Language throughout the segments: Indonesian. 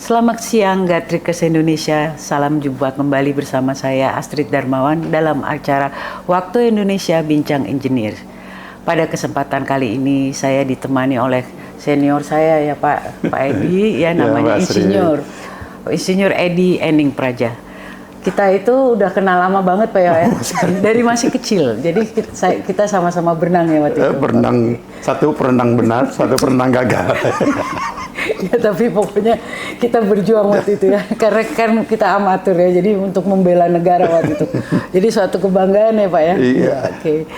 Selamat siang Gatrikers Indonesia, salam jumpa kembali bersama saya Astrid Darmawan dalam acara Waktu Indonesia Bincang Engineer. Pada kesempatan kali ini saya ditemani oleh senior saya ya Pak Edi, ya namanya Insinyur Edi Ening Praja. Kita itu udah kenal lama banget Pak ya, dari masih kecil. Jadi kita sama-sama berenang ya waktu itu. Satu perenang benar, satu perenang gagal. Ya tapi pokoknya kita berjuang waktu itu ya, karena kan kita amatur ya, jadi untuk membela negara waktu itu. Jadi suatu kebanggaan ya Pak ya. Iya. Oke.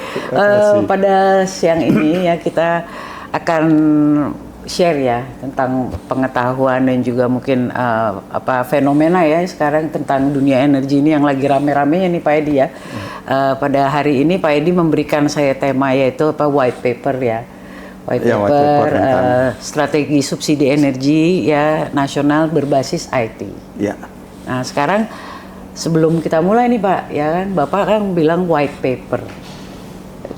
Pada siang ini ya kita akan share ya tentang pengetahuan dan juga mungkin fenomena ya sekarang tentang dunia energi ini yang lagi rame-ramenya nih Pak Edi ya. Pada hari ini Pak Edi memberikan saya tema yaitu white paper ya. White paper strategi subsidi energi ya nasional berbasis IT. Ya. Nah sekarang sebelum kita mulai nih Pak, ya kan Bapak kan bilang white paper.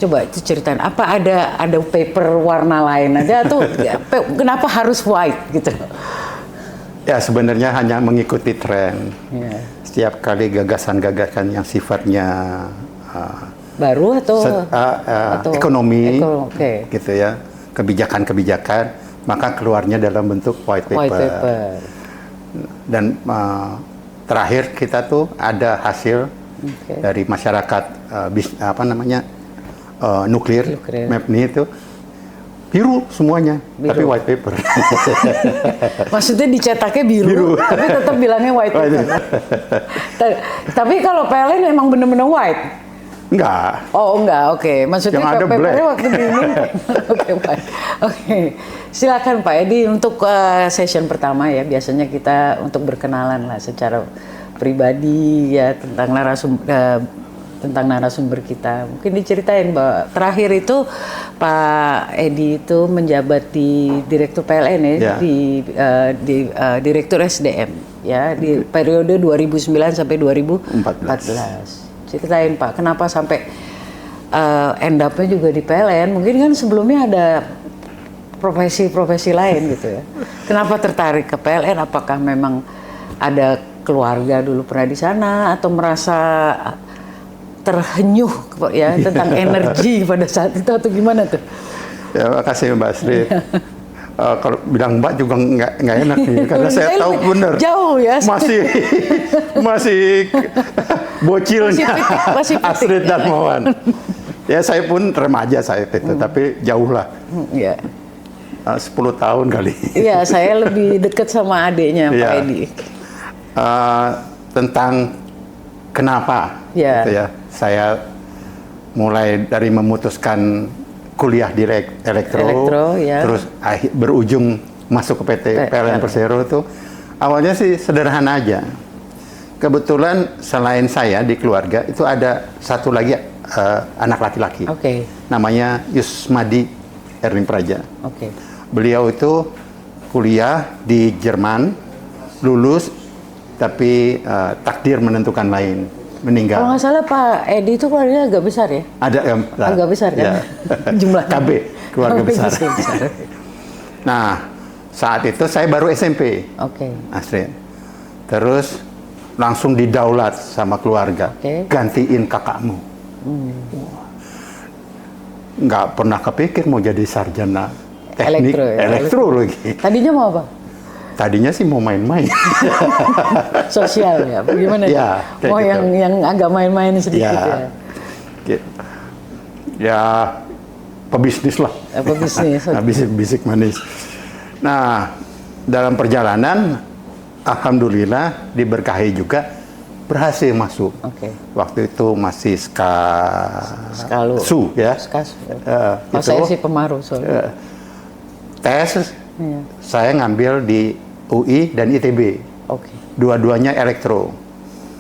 Coba itu ceritain apa ada paper warna lain ada atau kenapa harus white gitu? Ya sebenarnya hanya mengikuti tren. Ya. Setiap kali gagasan-gagasan yang sifatnya baru atau ekonomi, gitu ya. Kebijakan-kebijakan, maka keluarnya dalam bentuk white paper. Dan terakhir kita tuh ada hasil dari masyarakat nuklir, MAPNI itu biru semuanya, tapi white paper. Maksudnya dicetaknya biru. Tapi tetap bilangnya white paper. Tapi kalau PLN memang benar-benar white. Enggak. Oh enggak, oke. Maksudnya yang ada papernya waktu ini. Oke, Pak. Oke. Silakan Pak Edi untuk session pertama ya. Biasanya kita untuk berkenalan lah secara pribadi ya tentang narasumber kita. Mungkin diceritain bahwa terakhir itu Pak Edi itu menjabat di Direktur PLN ya, di Direktur SDM ya di periode 2009 sampai 2014. Ceritain Pak, kenapa sampai end up-nya juga di PLN? Mungkin kan sebelumnya ada profesi-profesi lain gitu ya. Kenapa tertarik ke PLN? Apakah memang ada keluarga dulu pernah di sana atau merasa terhenyuh ya tentang energi pada saat itu atau gimana tuh? Ya, makasih Mbak Astrid. Kalau bilang Mbak juga nggak enak nih, karena saya tahu benar. Jauh ya. Masih bocilnya Astrid Darmawan. Ya saya pun remaja saya itu, tapi jauh lah. Ya. 10 tahun kali. Iya, saya lebih dekat sama adiknya Pak Edi. Tentang kenapa? Gitu ya. Saya mulai dari memutuskan kuliah di elektro ya. Terus berujung masuk ke PT PLN Persero itu awalnya sih sederhana aja. Kebetulan selain saya di keluarga itu ada satu lagi anak laki-laki. Namanya Yusmadi Ening Praja. Beliau itu kuliah di Jerman, lulus tapi takdir menentukan lain. Meninggal. Kalau nggak salah Pak Edi itu keluarganya agak besar ya? Ada agak besar kan? Ya. Jumlahnya. KB, keluarga besar. Nah, saat itu saya baru SMP. Astrid. Terus langsung didaulat sama keluarga. Gantiin kakakmu. Nggak pernah kepikir mau jadi sarjana teknik elektro lagi. Tadinya mau apa? Tadinya sih mau main-main. Sosial ya, bagaimana? Ya, mau gitu. yang agak main-main sedikit ya. Ya, pebisnis lah. Pebisnis. Bisik manis. Nah, dalam perjalanan, alhamdulillah diberkahi juga berhasil masuk. Waktu itu masih SKASU ya. Saya sih Pemaru soalnya. Tes, saya ngambil di UI dan ITB. Dua-duanya elektro.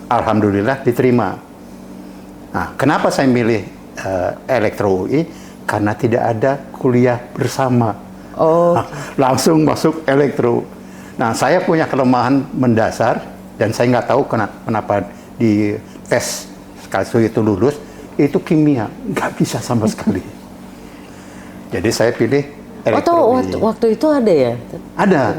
Alhamdulillah diterima. Nah, kenapa saya milih elektro UI? Karena tidak ada kuliah bersama. Langsung masuk elektro. Nah, saya punya kelemahan mendasar dan saya nggak tahu kenapa di tes SKASU itu lulus, itu kimia nggak bisa sama sekali. Jadi saya pilih elektro UI. Waktu itu ada ya? Ada.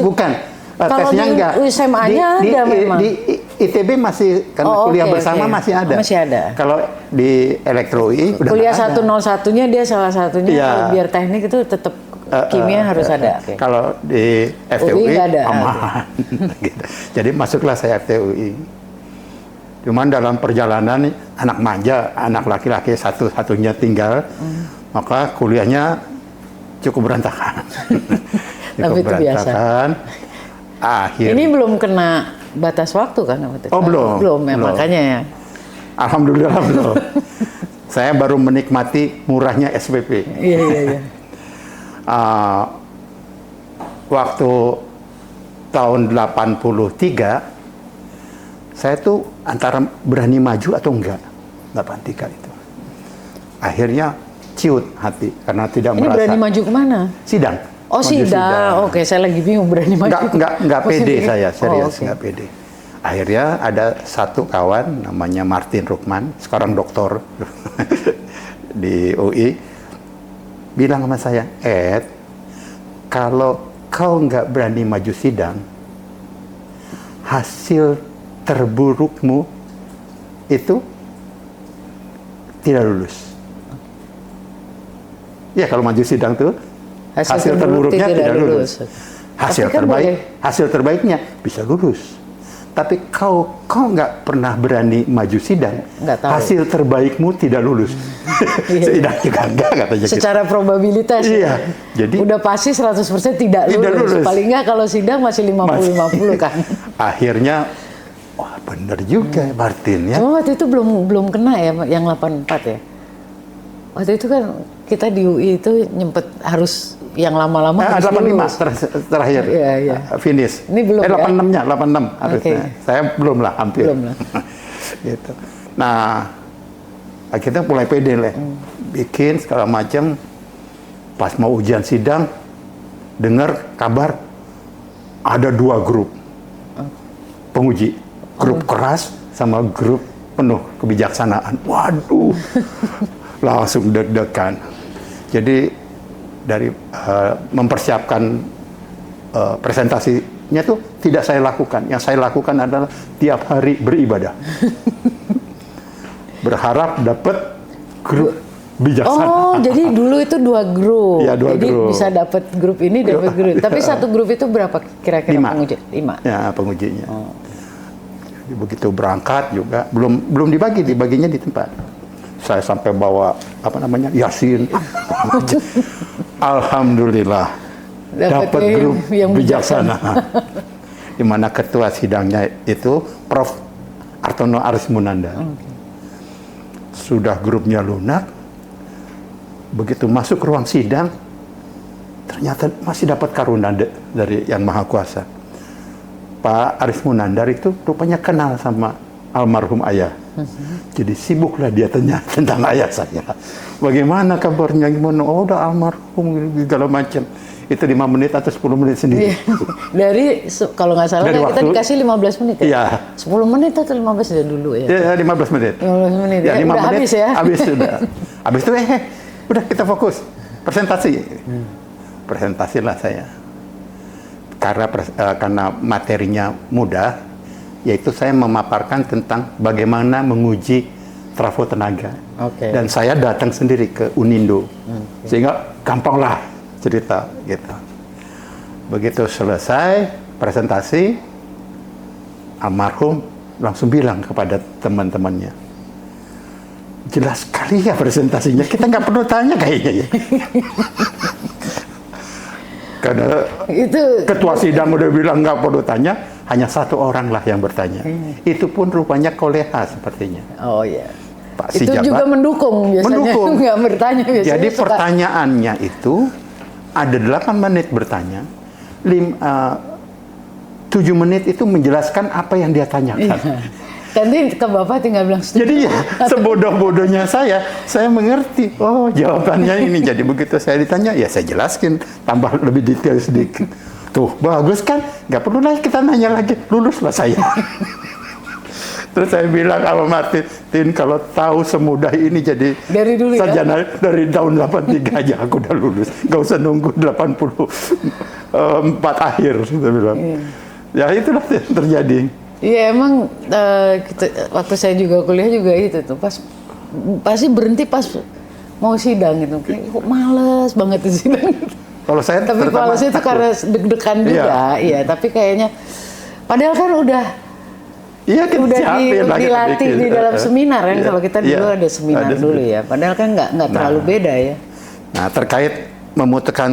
Bukan. Kalau Tesnya di enggak. SMA-nya ada memang. Di ITB masih, karena kuliah bersama masih ada. Masih ada. Kalau di Elektro UI udah kuliah nggak ada. 101-nya dia salah satunya. Iya. Kalau biar teknik itu tetap kimia harus ada. Okay. Kalau di FTUI nggak ada. aman. Gitu. Jadi masuklah saya FTUI. Cuman dalam perjalanan anak manja, anak laki-laki satu-satunya tinggal, maka kuliahnya cukup berantakan. Tapi itu biasa. Ini belum kena batas waktu kan? Oh belum. Belum ya, makanya ya. Alhamdulillah belum. Saya baru menikmati murahnya SPP. Iya. Waktu tahun 83, saya tuh antara berani maju atau enggak. 83 itu. Akhirnya ciut hati karena tidak Ini merasa. berani maju kemana? Sidang. Oh sidang. Oke, saya lagi bingung berani maju. Enggak pede saya, serius okay. enggak pede. Akhirnya ada satu kawan namanya Martin Rukman, sekarang doktor di UI, bilang sama saya, Ed, kalau kau nggak berani maju sidang, hasil terburukmu itu tidak lulus. Ya kalau maju sidang tuh hasil terburuknya tidak lulus. Hasil terbaiknya bisa lulus. Tapi kau nggak pernah berani maju sidang, hasil terbaikmu tidak lulus. Sidang juga enggak, katanya. Secara probabilitas. Iya. Jadi udah pasti 100% tidak lulus. Paling nggak kalau sidang masih 50-50 kan. Akhirnya, wah bener juga Martin ya. Cuma waktu itu belum kena ya yang 84 ya. Waktu itu kan kita di UI itu nyempet harus yang lama-lama harus 85 terakhir finish. Ini belum 86-nya, 86 harusnya. Saya belum lah, hampir. Belum lah. Gitu. Nah, akhirnya mulai pede lah. Bikin segala macam. Pas mau ujian sidang, dengar kabar ada 2 grup penguji. Grup keras sama grup penuh kebijaksanaan. Waduh, langsung deg-degan. Jadi dari mempersiapkan presentasinya tuh tidak saya lakukan. Yang saya lakukan adalah tiap hari beribadah. Berharap dapat grup bijaksana. Oh, jadi dulu itu 2 grup. Ya, 2 jadi grup. bisa dapat grup ini, dapat grup. Tapi satu grup itu berapa kira-kira 5. penguji? 5. Ya, pengujinya. Jadi begitu berangkat juga belum dibaginya di tempat. Saya sampai bawa Yasin. Alhamdulillah dapat grup yang bijaksana. Di mana ketua sidangnya itu Prof. Artono Arismunanda. Sudah grupnya lunak. Begitu masuk ruang sidang, ternyata masih dapat karunia dari Yang Maha Kuasa. Pak Arismunanda itu rupanya kenal sama almarhum ayah. Jadi sibuklah dia tanya tentang ayah saya. Bagaimana kabarnya, gimana? Oh, udah almarhum, segala macam. Itu 5 menit atau 10 menit sendiri. Dari, kalau nggak salah, kita dikasih 15 menit ya? Iya. 10 menit atau 15 ya dulu ya? Iya, 15 menit. 15 menit, ya, 5 udah menit, habis ya? Habis sudah. Habis itu, udah kita fokus. Presentasi. Presentasilah saya. Karena materinya mudah, yaitu saya memaparkan tentang bagaimana menguji trafo tenaga. Dan saya datang sendiri ke Unindo. Sehingga gampanglah cerita gitu. Begitu selesai presentasi, almarhum langsung bilang kepada teman-temannya, jelas sekali ya presentasinya, kita nggak perlu tanya kayaknya ya. Karena itu ketua sidang udah bilang nggak perlu tanya, hanya 1 orang lah yang bertanya. Itu pun rupanya koleha sepertinya. Oh iya. Pak itu Sijabat juga mendukung biasanya. Mendukung. Nggak bertanya biasanya. Jadi pertanyaannya itu ada 8 menit bertanya, 7 menit itu menjelaskan apa yang dia tanyakan. Iya. Nanti ke Bapak tinggal bilang setuju. Jadi ya, sebodoh-bodohnya saya mengerti. Oh, jawabannya ini. Jadi begitu saya ditanya, ya saya jelaskan, tambah lebih detail sedikit. Tuh, bagus kan? Nggak perlu lagi kita nanya lagi, luluslah saya. Terus saya bilang sama Martin, kalau tahu semudah ini jadi dari dulu sarjana ya? Dari tahun 83 aja aku udah lulus. Gak usah nunggu 84 akhir, saya bilang. Ya itulah yang terjadi. Iya emang waktu saya juga kuliah juga itu tuh pasti berhenti pas mau sidang gitu. Kayak kok males banget di sidang. Kalau saya tapi males itu karena deg-degan juga, iya. Tapi kayaknya padahal kan udah dilatih di dalam seminar kan, kalau kita dulu ada seminar dulu ya. Padahal kan nggak terlalu beda ya. Nah terkait memutuskan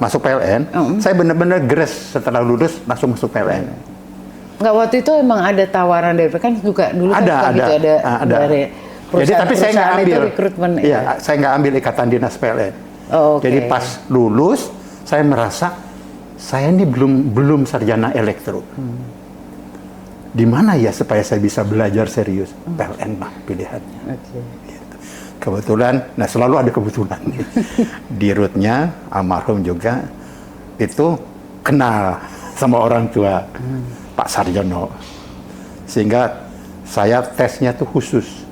masuk PLN, saya benar-benar gres setelah lulus langsung masuk PLN. Nggak, waktu itu emang ada tawaran dari kan juga dulu ada dari jadi tapi saya nggak ambil rekrutmen. Iya, saya nggak ambil ikatan dinas PLN. Oh, okay. Jadi pas lulus saya merasa saya ini belum sarjana elektro. Di mana ya supaya saya bisa belajar serius? PLN mah pilihannya. Okay. Gitu. Kebetulan, nah selalu ada kebetulan. Di rootnya almarhum juga itu kenal sama orang tua Pak Sarjono, sehingga saya tesnya tuh khusus,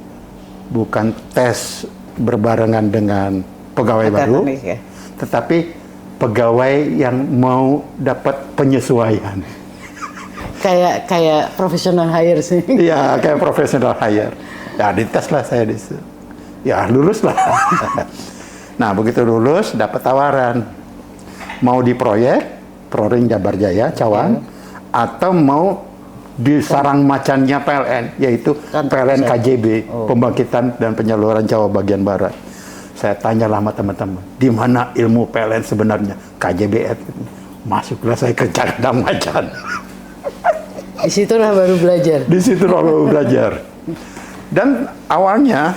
bukan tes berbarengan dengan pegawai baru, ya? Tetapi pegawai yang mau dapat penyesuaian. Kayak professional hire sih. Iya, kayak professional hire. Ya dites lah saya di situ. Ya lulus lah. Nah begitu lulus dapat tawaran mau di proyek Proring Jabar Jaya Cawang, atau mau di sarang macannya PLN, yaitu PLN KJB, Pembangkitan dan Penyaluran Jawa Bagian Barat. Saya tanya sama teman-teman, di mana ilmu PLN sebenarnya? KJB. Masuklah saya ke Cakdam Macan. Di situlah baru belajar. Di situlah baru belajar. Dan awalnya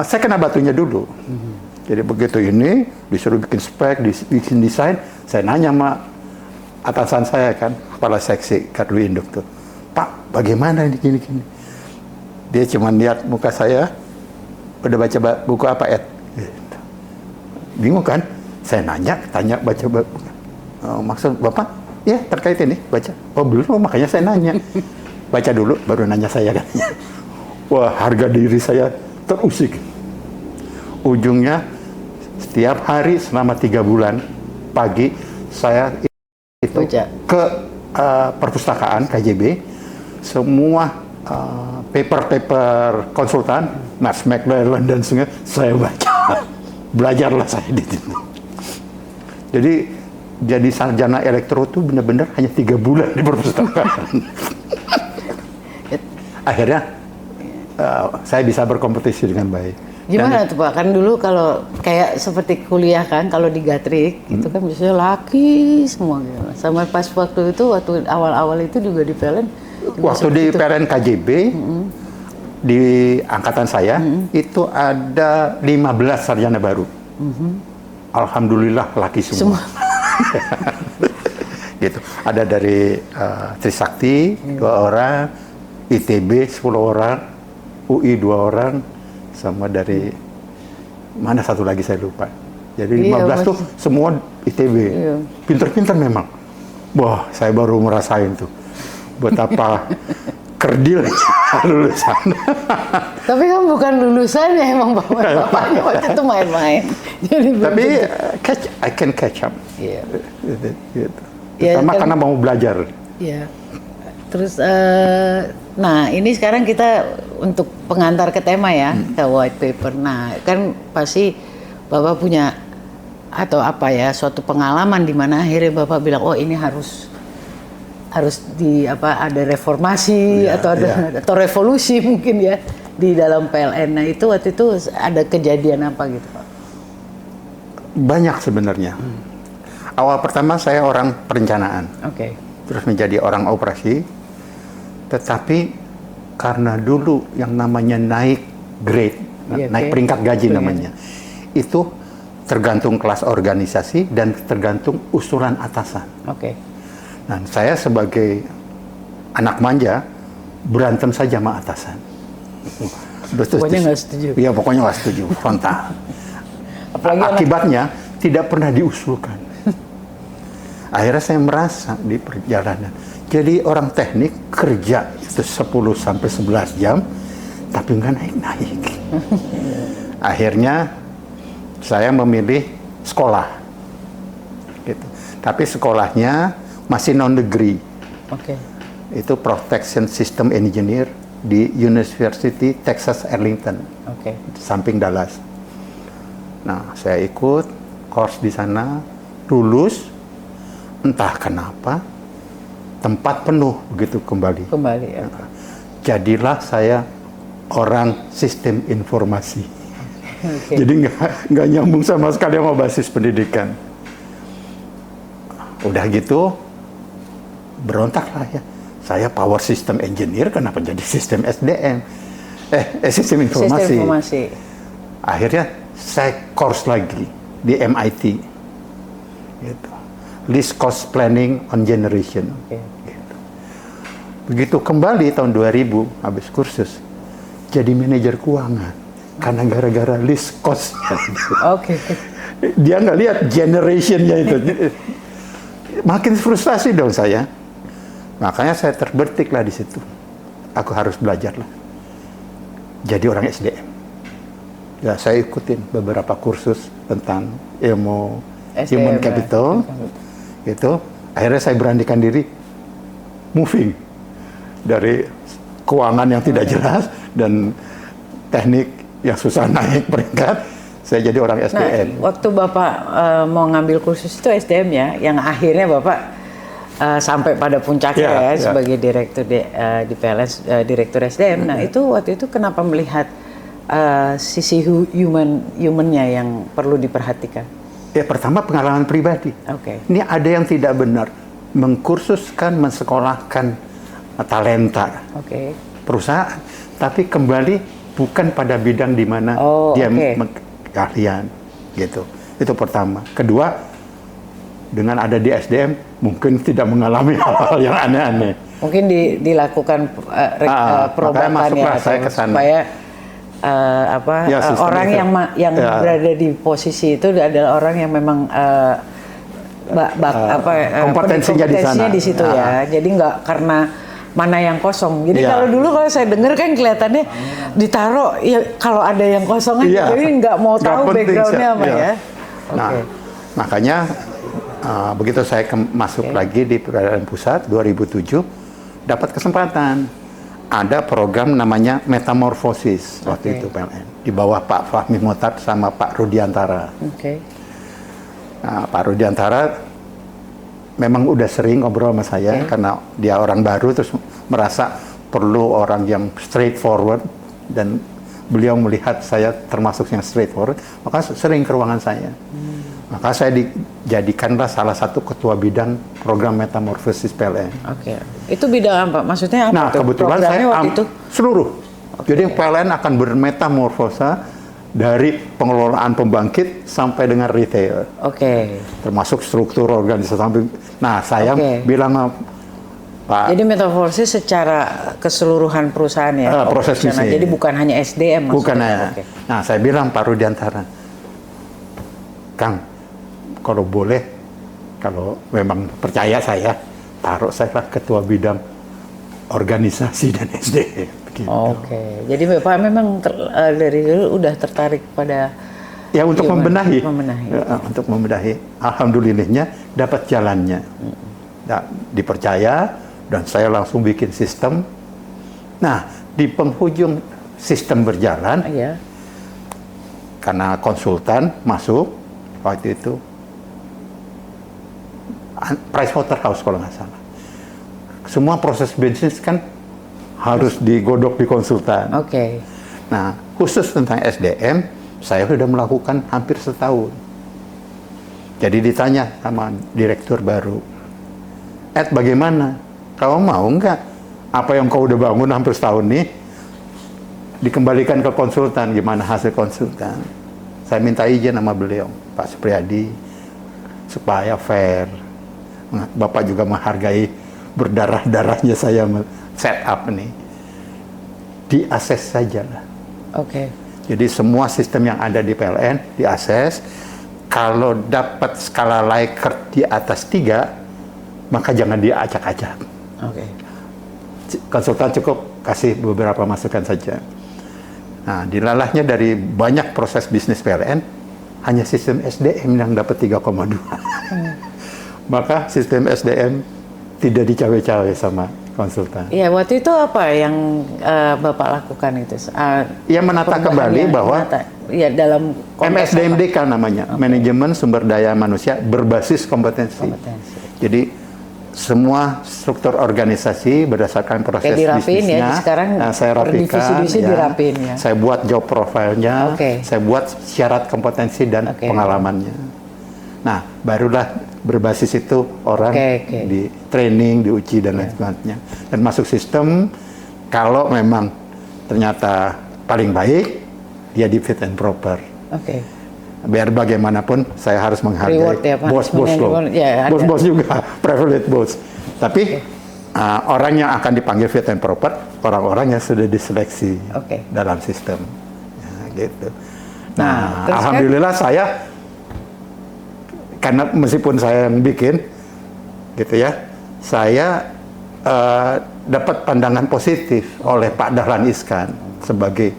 saya kena batunya dulu. Jadi begitu ini disuruh bikin spek, bikin desain, saya nanya sama atasan saya kan, kepala seksi Kadru Induk tuh, Pak, bagaimana ini gini-gini? Dia cuma lihat muka saya, udah baca buku apa Ed? Gitu. Bingung kan? Saya tanya baca buku. Maksud Bapak? Ya terkait ini, baca. Oh belum, makanya saya nanya. Baca dulu, baru nanya saya kan. Wah, harga diri saya terusik. Ujungnya, setiap hari selama 3 bulan, pagi, saya itu ke perpustakaan KJB, semua paper-paper konsultan, Max McLellan dan sebagainya, saya baca. Belajarlah saya di situ. Jadi sarjana elektro itu benar-benar hanya 3 bulan di perpustakaan. Akhirnya saya bisa berkompetisi dengan baik. Gimana tuh Pak? Kan dulu kalau kayak seperti kuliah kan, kalau di Gatrik itu kan biasanya laki semua gitu. Sama pas waktu awal-awal itu juga di PLN. Waktu di PLN KJB di angkatan saya itu ada 15 sarjana baru. Alhamdulillah laki semua. Gitu. Ada dari Trisakti 2 orang, ITB 10 orang, UI 2 orang, sama dari mana satu lagi saya lupa. Jadi 15 tuh semua ITB. Pinter-pinter memang. Wah, saya baru merasain tuh betapa kerdil lulusan. Tapi kan bukan lulusannya, emang bapaknya waktu itu main-main. Jadi tapi I can catch up. Iya. Gitu. Pertama karena mau belajar. Iya. Terus, nah ini sekarang kita untuk pengantar ke tema ya, ke white paper. Nah kan pasti Bapak punya atau apa ya, suatu pengalaman di mana akhirnya Bapak bilang, oh ini harus ada reformasi atau revolusi mungkin ya di dalam PLN. Nah itu waktu itu ada kejadian apa gitu Pak? Banyak sebenarnya. Awal pertama saya orang perencanaan, terus menjadi orang operasi. Tetapi karena dulu yang namanya naik grade, naik peringkat gaji namanya, itu tergantung kelas organisasi dan tergantung usulan atasan. Nah, saya sebagai anak manja berantem saja sama atasan. Pokoknya nggak setuju. Iya, pokoknya nggak setuju, frontal. Akibatnya tidak pernah diusulkan. Akhirnya saya merasa di perjalanan, Jadi orang teknik kerja itu 10 sampai 11 jam, tapi nggak naik-naik. Akhirnya saya memilih sekolah, gitu. Tapi sekolahnya masih non-degree. Itu Protection System Engineer di University Texas Arlington, samping Dallas. Nah, saya ikut course di sana, lulus, entah kenapa tempat penuh begitu kembali. Nah, jadilah saya orang sistem informasi. Jadi nggak nyambung sama sekali sama basis pendidikan. Udah gitu berontaklah ya. Saya power system engineer, kenapa jadi sistem SDM? Sistem informasi. Akhirnya saya course lagi di MIT. Gitu. Least Cost Planning on Generation. Gitu. Begitu kembali tahun 2000 habis kursus, jadi manajer keuangan karena gara-gara least cost-nya. Dia nggak lihat generation-nya itu. Makin frustasi dong saya. Makanya saya terbetik lah di situ. Aku harus belajar lah. Jadi orang SDM. Ya, saya ikutin beberapa kursus tentang ilmu human capital. Gitu. Akhirnya saya beranikan diri moving dari keuangan yang tidak jelas dan teknik yang susah naik peringkat, saya jadi orang SDM. Nah, waktu Bapak mau ngambil kursus itu SDM ya, yang akhirnya Bapak sampai pada puncaknya sebagai direktur di PLN, direktur SDM. Nah, itu waktu itu kenapa melihat sisi human-nya yang perlu diperhatikan? Ya, pertama pengalaman pribadi. Ini ada yang tidak benar, mengkursuskan, mensekolahkan talenta perusahaan, tapi kembali bukan pada bidang di mana dia keahlian, gitu. Itu pertama. Kedua, dengan ada di SDM mungkin tidak mengalami hal-hal yang aneh-aneh. Mungkin dilakukan perubahan ya, supaya orang yang berada di posisi itu adalah orang yang memang kompetensinya di situ ya. Jadi nggak karena mana yang kosong. Jadi kalau dulu kalau saya dengar kan kelihatannya ditaruh ya kalau ada yang kosong aja, jadi nggak mau tahu backgroundnya apa ya. Nah, makanya begitu saya masuk lagi di PLN Pusat 2007, dapat kesempatan. Ada program namanya Metamorfosis waktu itu PLN, di bawah Pak Fahmi Mutar sama Pak Rudiantara. Nah, Pak Rudiantara memang udah sering ngobrol sama saya karena dia orang baru, terus merasa perlu orang yang straightforward, dan beliau melihat saya termasuk yang straightforward, maka sering ke ruangan saya. Maka saya dijadikanlah salah satu ketua bidang program Metamorfosis PLN. Itu bidang apa? Maksudnya apa? Nah, kebetulan saya seluruh. Jadi PLN akan bermetamorfosa dari pengelolaan pembangkit sampai dengan retail. Termasuk struktur organisasi. Nah, saya bilang Pak. Jadi metamorfosis secara keseluruhan perusahaan ya. Proses bisnis. Jadi bukan hanya SDM maksudnya. Bukan ya. Nah, saya bilang Pak Rudiantara, Kang, kalau boleh, kalau memang percaya saya, taruh saya lah ketua bidang organisasi dan SDM. Jadi Bapak memang dari dulu udah tertarik pada untuk membenahi. Untuk membenahi. Alhamdulillahnya dapat jalannya. Dipercaya dan saya langsung bikin sistem. Nah, di penghujung sistem berjalan, karena konsultan masuk waktu itu Pricewaterhouse kalau nggak salah. Semua proses bisnis kan harus digodok di konsultan. Nah, khusus tentang SDM, saya sudah melakukan hampir setahun. Jadi ditanya sama direktur baru, bagaimana? Kau mau nggak apa yang kau udah bangun hampir setahun nih dikembalikan ke konsultan? Gimana hasil konsultan? Saya minta izin sama beliau, Pak Supriyadi, supaya fair. Bapak juga menghargai berdarah-darahnya saya set up nih. Diakses saja lah. Jadi semua sistem yang ada di PLN diakses. Kalau dapat skala Likert di atas 3, maka jangan diacak-acak. Oke. Konsultan cukup kasih beberapa masukan saja. Nah, dilalahnya dari banyak proses bisnis PLN, hanya sistem SDM yang dapat 3,2. Maka sistem SDM tidak dicawe-cawe sama konsultan. Ya, waktu itu apa yang Bapak lakukan itu? Ya, menata kembali bahwa ya dalam MSDMDK namanya, Manajemen Sumber Daya Manusia Berbasis Kompetensi. Jadi semua struktur organisasi berdasarkan proses bisnisnya, ya, sekarang saya rapikan, dirapin, ya. Saya buat job profile-nya, saya buat syarat kompetensi dan pengalamannya. Nah, barulah berbasis itu orang di training, diuji dan lain sebagainya, dan masuk sistem. Kalau memang ternyata paling baik, dia di fit and proper. Biar bagaimanapun saya harus menghargai bos-bos loh, bos-bos juga, privilege bos. Tapi orang yang akan dipanggil fit and proper, orang-orang yang sudah diseleksi dalam sistem, gitu. Nah, alhamdulillah saya, karena meskipun saya yang bikin, gitu ya, saya dapat pandangan positif oleh Pak Dahlan Iskan sebagai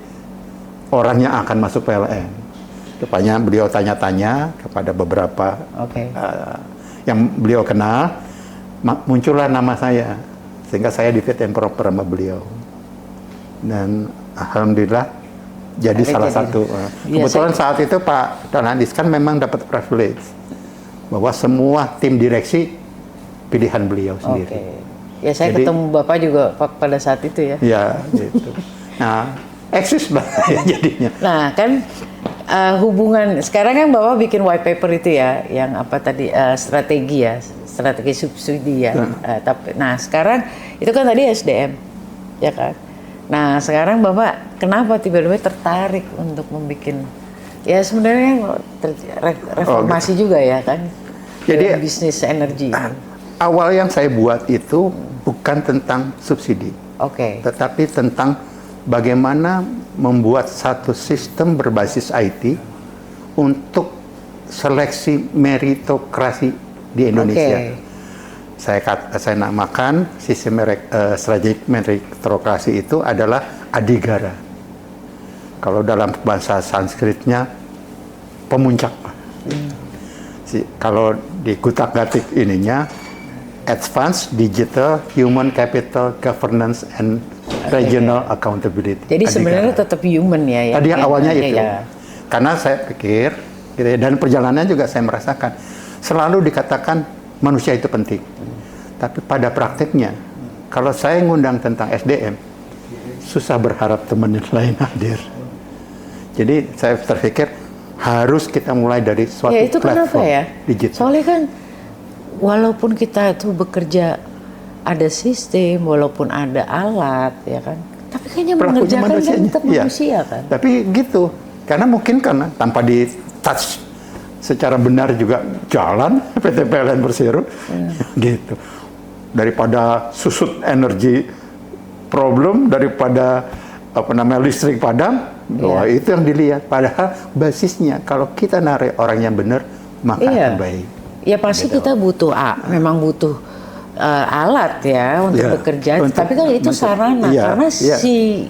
orang yang akan masuk PLN. Rupanya beliau tanya-tanya kepada beberapa yang beliau kenal, muncullah nama saya, sehingga saya di fit and proper sama beliau. Dan alhamdulillah jadi salah satu. Kebetulan saat itu Pak Dahlan Iskan memang dapat privilege bahwa semua tim direksi pilihan beliau sendiri. Ya, saya ketemu Bapak juga pada saat itu ya. Ya, gitu. Nah, eksis banget ya jadinya. Nah, kan hubungan sekarang kan Bapak bikin white paper itu ya, yang apa tadi, strategi subsidi ya. Nah, sekarang itu kan tadi SDM, ya kan. Nah, sekarang Bapak kenapa tiba-tiba tertarik untuk membuat, ya sebenarnya reformasi juga ya kan. Jadi bisnis energi. Awal yang saya buat itu bukan tentang subsidi, tetapi tentang bagaimana membuat satu sistem berbasis IT untuk seleksi meritokrasi di Indonesia. Saya namakan sistem strategic meritokrasi itu adalah Adigara. Kalau dalam bahasa Sanskritnya pemuncak. Kalau di kutak-gatik ininya Advanced Digital Human Capital Governance and Regional Accountability. Jadi sebenarnya tetap human ya. Tadi awalnya itu. Karena saya pikir, dan perjalanan juga saya merasakan, selalu dikatakan manusia itu penting. Tapi pada prakteknya, kalau saya ngundang tentang SDM, susah berharap teman yang lain hadir. Jadi saya terpikir, harus kita mulai dari suatu platform digital. Soalnya kan, walaupun kita itu bekerja, ada sistem, walaupun ada alat, ya kan. Tapi kayaknya mengerjakan kan tetap manusia kan. Tapi gitu, karena mungkin tanpa di touch secara benar juga jalan PT PLN Persero, gitu. Daripada susut energi problem, daripada listrik padam, itu yang dilihat. Padahal basisnya kalau kita narik orang yang benar, maka akan baik. Ya pasti kita butuh, memang butuh alat ya untuk bekerja, tapi kan itu sarana, karena si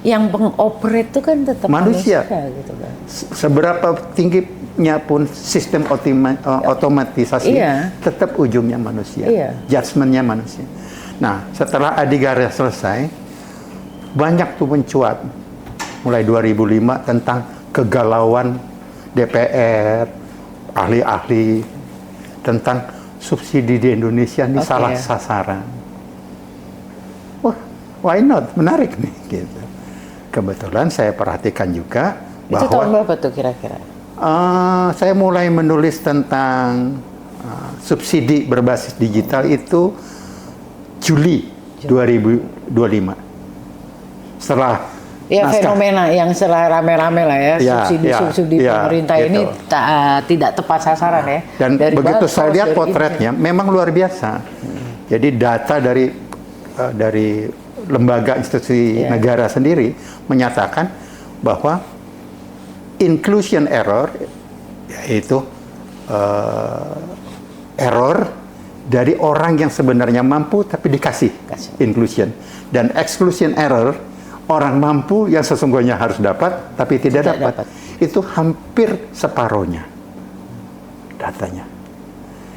yang pengoperate itu kan tetap manusia gitu kan. Seberapa tingginya pun sistem otomatisasi, tetap ujungnya manusia, judgementnya manusia. Nah, setelah Adigara selesai, banyak tuh mencuat mulai 2005 tentang kegalauan DPR, ahli-ahli tentang subsidi di Indonesia ini salah sasaran. Wah, why not? Menarik nih, gitu. Kebetulan saya perhatikan juga bahwa... Itu tahun berapa tuh kira-kira? Saya mulai menulis tentang subsidi berbasis digital itu Juli 2025. Setelah fenomena yang rame-rame lah ya, subsidi pemerintah ini tidak tepat sasaran ya. Dan begitu saya lihat potretnya, memang luar biasa. Jadi data dari lembaga institusi negara sendiri menyatakan bahwa inclusion error, yaitu error dari orang yang sebenarnya mampu tapi dikasih inclusion. Dan exclusion error, orang mampu yang sesungguhnya harus dapat tapi tidak dapat. Itu hampir separohnya datanya.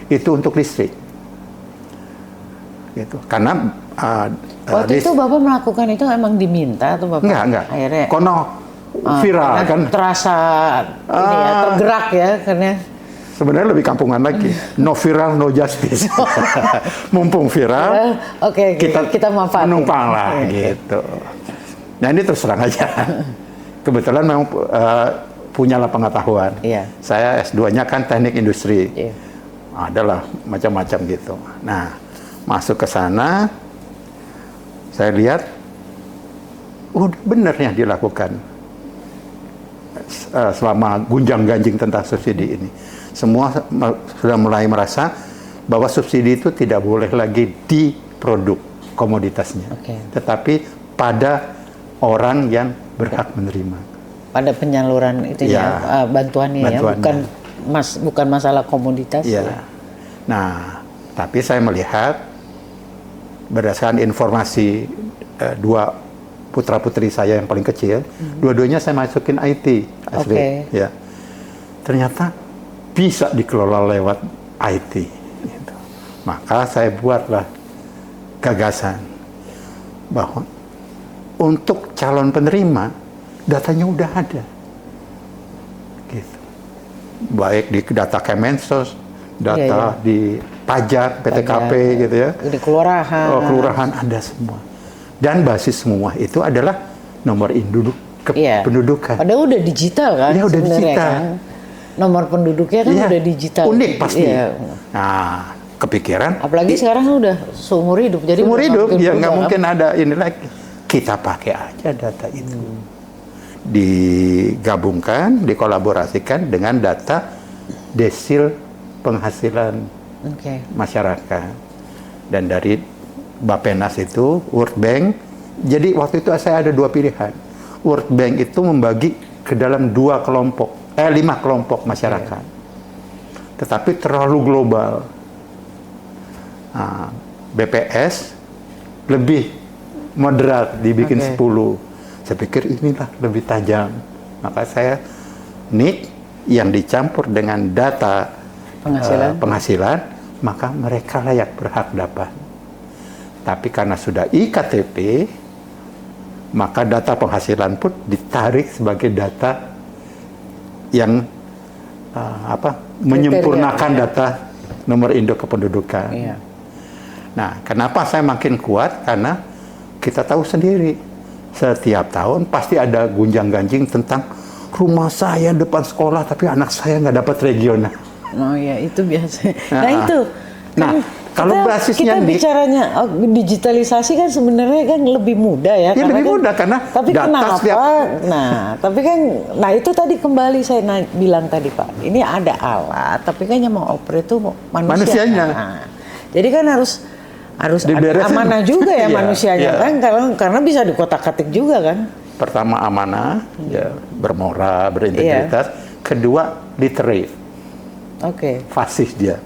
Itu untuk listrik. Gitu. Karena waktu itu Bapak melakukan itu emang diminta atau Bapak? Enggak. Akhirnya Kono viral kan. Terasa ini ya, tergerak ya karena sebenarnya lebih kampungan lagi. No viral, no justice. Mumpung viral, kita manfaatin. Menumpang lah gitu. Nah ini terus terang aja. Kebetulan memang punya pengetahuan. Saya S2-nya kan teknik industri. Adalah macam-macam gitu. Nah, masuk ke sana, saya lihat, udah benar yang dilakukan selama gunjang-ganjing tentang subsidi ini. Semua sudah mulai merasa bahwa subsidi itu tidak boleh lagi di produk komoditasnya, tetapi pada orang yang berhak menerima. Pada penyaluran itu bantuannya ya, bukan masalah komoditas. Ya. Nah, tapi saya melihat berdasarkan informasi dua putra-putri saya yang paling kecil, dua-duanya saya masukin IT, ya. Ternyata bisa dikelola lewat IT. Gitu. Maka saya buatlah gagasan bahwa untuk calon penerima datanya udah ada, gitu. Baik di data Kemensos, data di pajak, PTKP, gitu ya. Di kelurahan. Kelurahan ada semua. Dan basis semua itu adalah nomor induk kependudukan. Padahal udah digital kan? Ya udah digital. Kan? Nomor penduduknya kan udah digital. Unik pasti. Nah, kepikiran. Apalagi sekarang udah seumur hidup. Jadi seumur hidup, ya nggak mungkin ada ini lagi. Kita pakai aja data itu. Digabungkan, dikolaborasikan dengan data desil penghasilan masyarakat. Dan dari Bappenas itu, World Bank, jadi waktu itu saya ada dua pilihan. World Bank itu membagi ke dalam 5 kelompok masyarakat. Tetapi terlalu global. Nah, BPS lebih moderat, dibikin 10. Saya pikir inilah lebih tajam. Maka saya yang dicampur dengan data penghasilan, maka mereka layak berhak dapat. Tapi karena sudah iktp, maka data penghasilan pun ditarik sebagai data yang menyempurnakan data nomor induk kependudukan. Nah, kenapa saya makin kuat? Karena kita tahu sendiri, setiap tahun pasti ada gunjang-ganjing tentang rumah saya depan sekolah, tapi anak saya nggak dapat regional. Oh ya, itu biasa. Nah itu. Kalau basisnya kita bicaranya digitalisasi kan sebenarnya kan lebih mudah ya. Ya lebih mudah karena tapi kenapa? Nah itu tadi kembali saya bilang tadi Pak, ini ada alat, tapi kan yang mau operate itu manusianya. Nah, jadi kan harus amanah juga ya manusianya kan, karena bisa dikotak-katik juga kan. Pertama amanah, ya bermoral, berintegritas. Kedua literate. Fasih dia.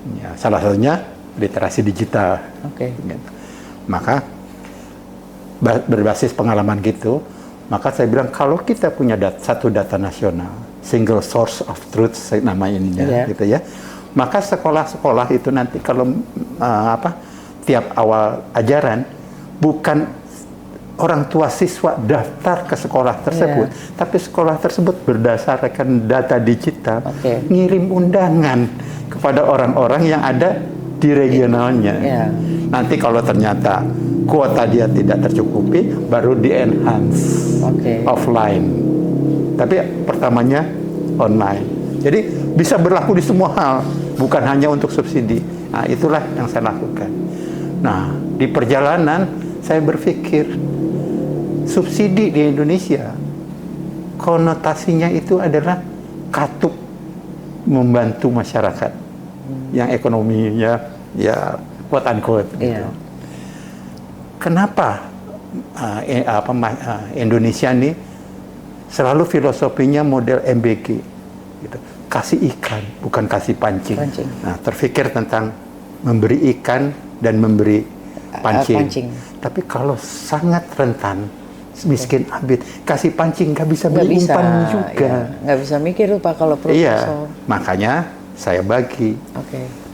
Ya, salah satunya literasi digital. Gitu. Maka berbasis pengalaman gitu, maka saya bilang kalau kita punya satu data nasional, single source of truth nama ininya, gitu ya. Maka sekolah-sekolah itu nanti kalau tiap awal ajaran bukan orang tua siswa daftar ke sekolah tersebut, tapi sekolah tersebut berdasarkan data digital ngirim undangan kepada orang-orang yang ada di regionalnya. Nanti kalau ternyata kuota dia tidak tercukupi, baru di-enhance offline. Tapi pertamanya online. Jadi bisa berlaku di semua hal, bukan hanya untuk subsidi. Nah, itulah yang saya lakukan. Nah, di perjalanan saya berpikir subsidi di Indonesia konotasinya itu adalah katup membantu masyarakat yang ekonominya ya quote unquote. Kenapa Indonesia ini selalu filosofinya model MBG, gitu. Kasih ikan bukan kasih pancing. Nah, terfikir tentang memberi ikan dan memberi pancing. Pancing. Tapi kalau sangat rentan, miskin abid, kasih pancing nggak bisa beli umpan juga. Nggak bisa mikir tuh Pak kalau perut kosong. Makanya saya bagi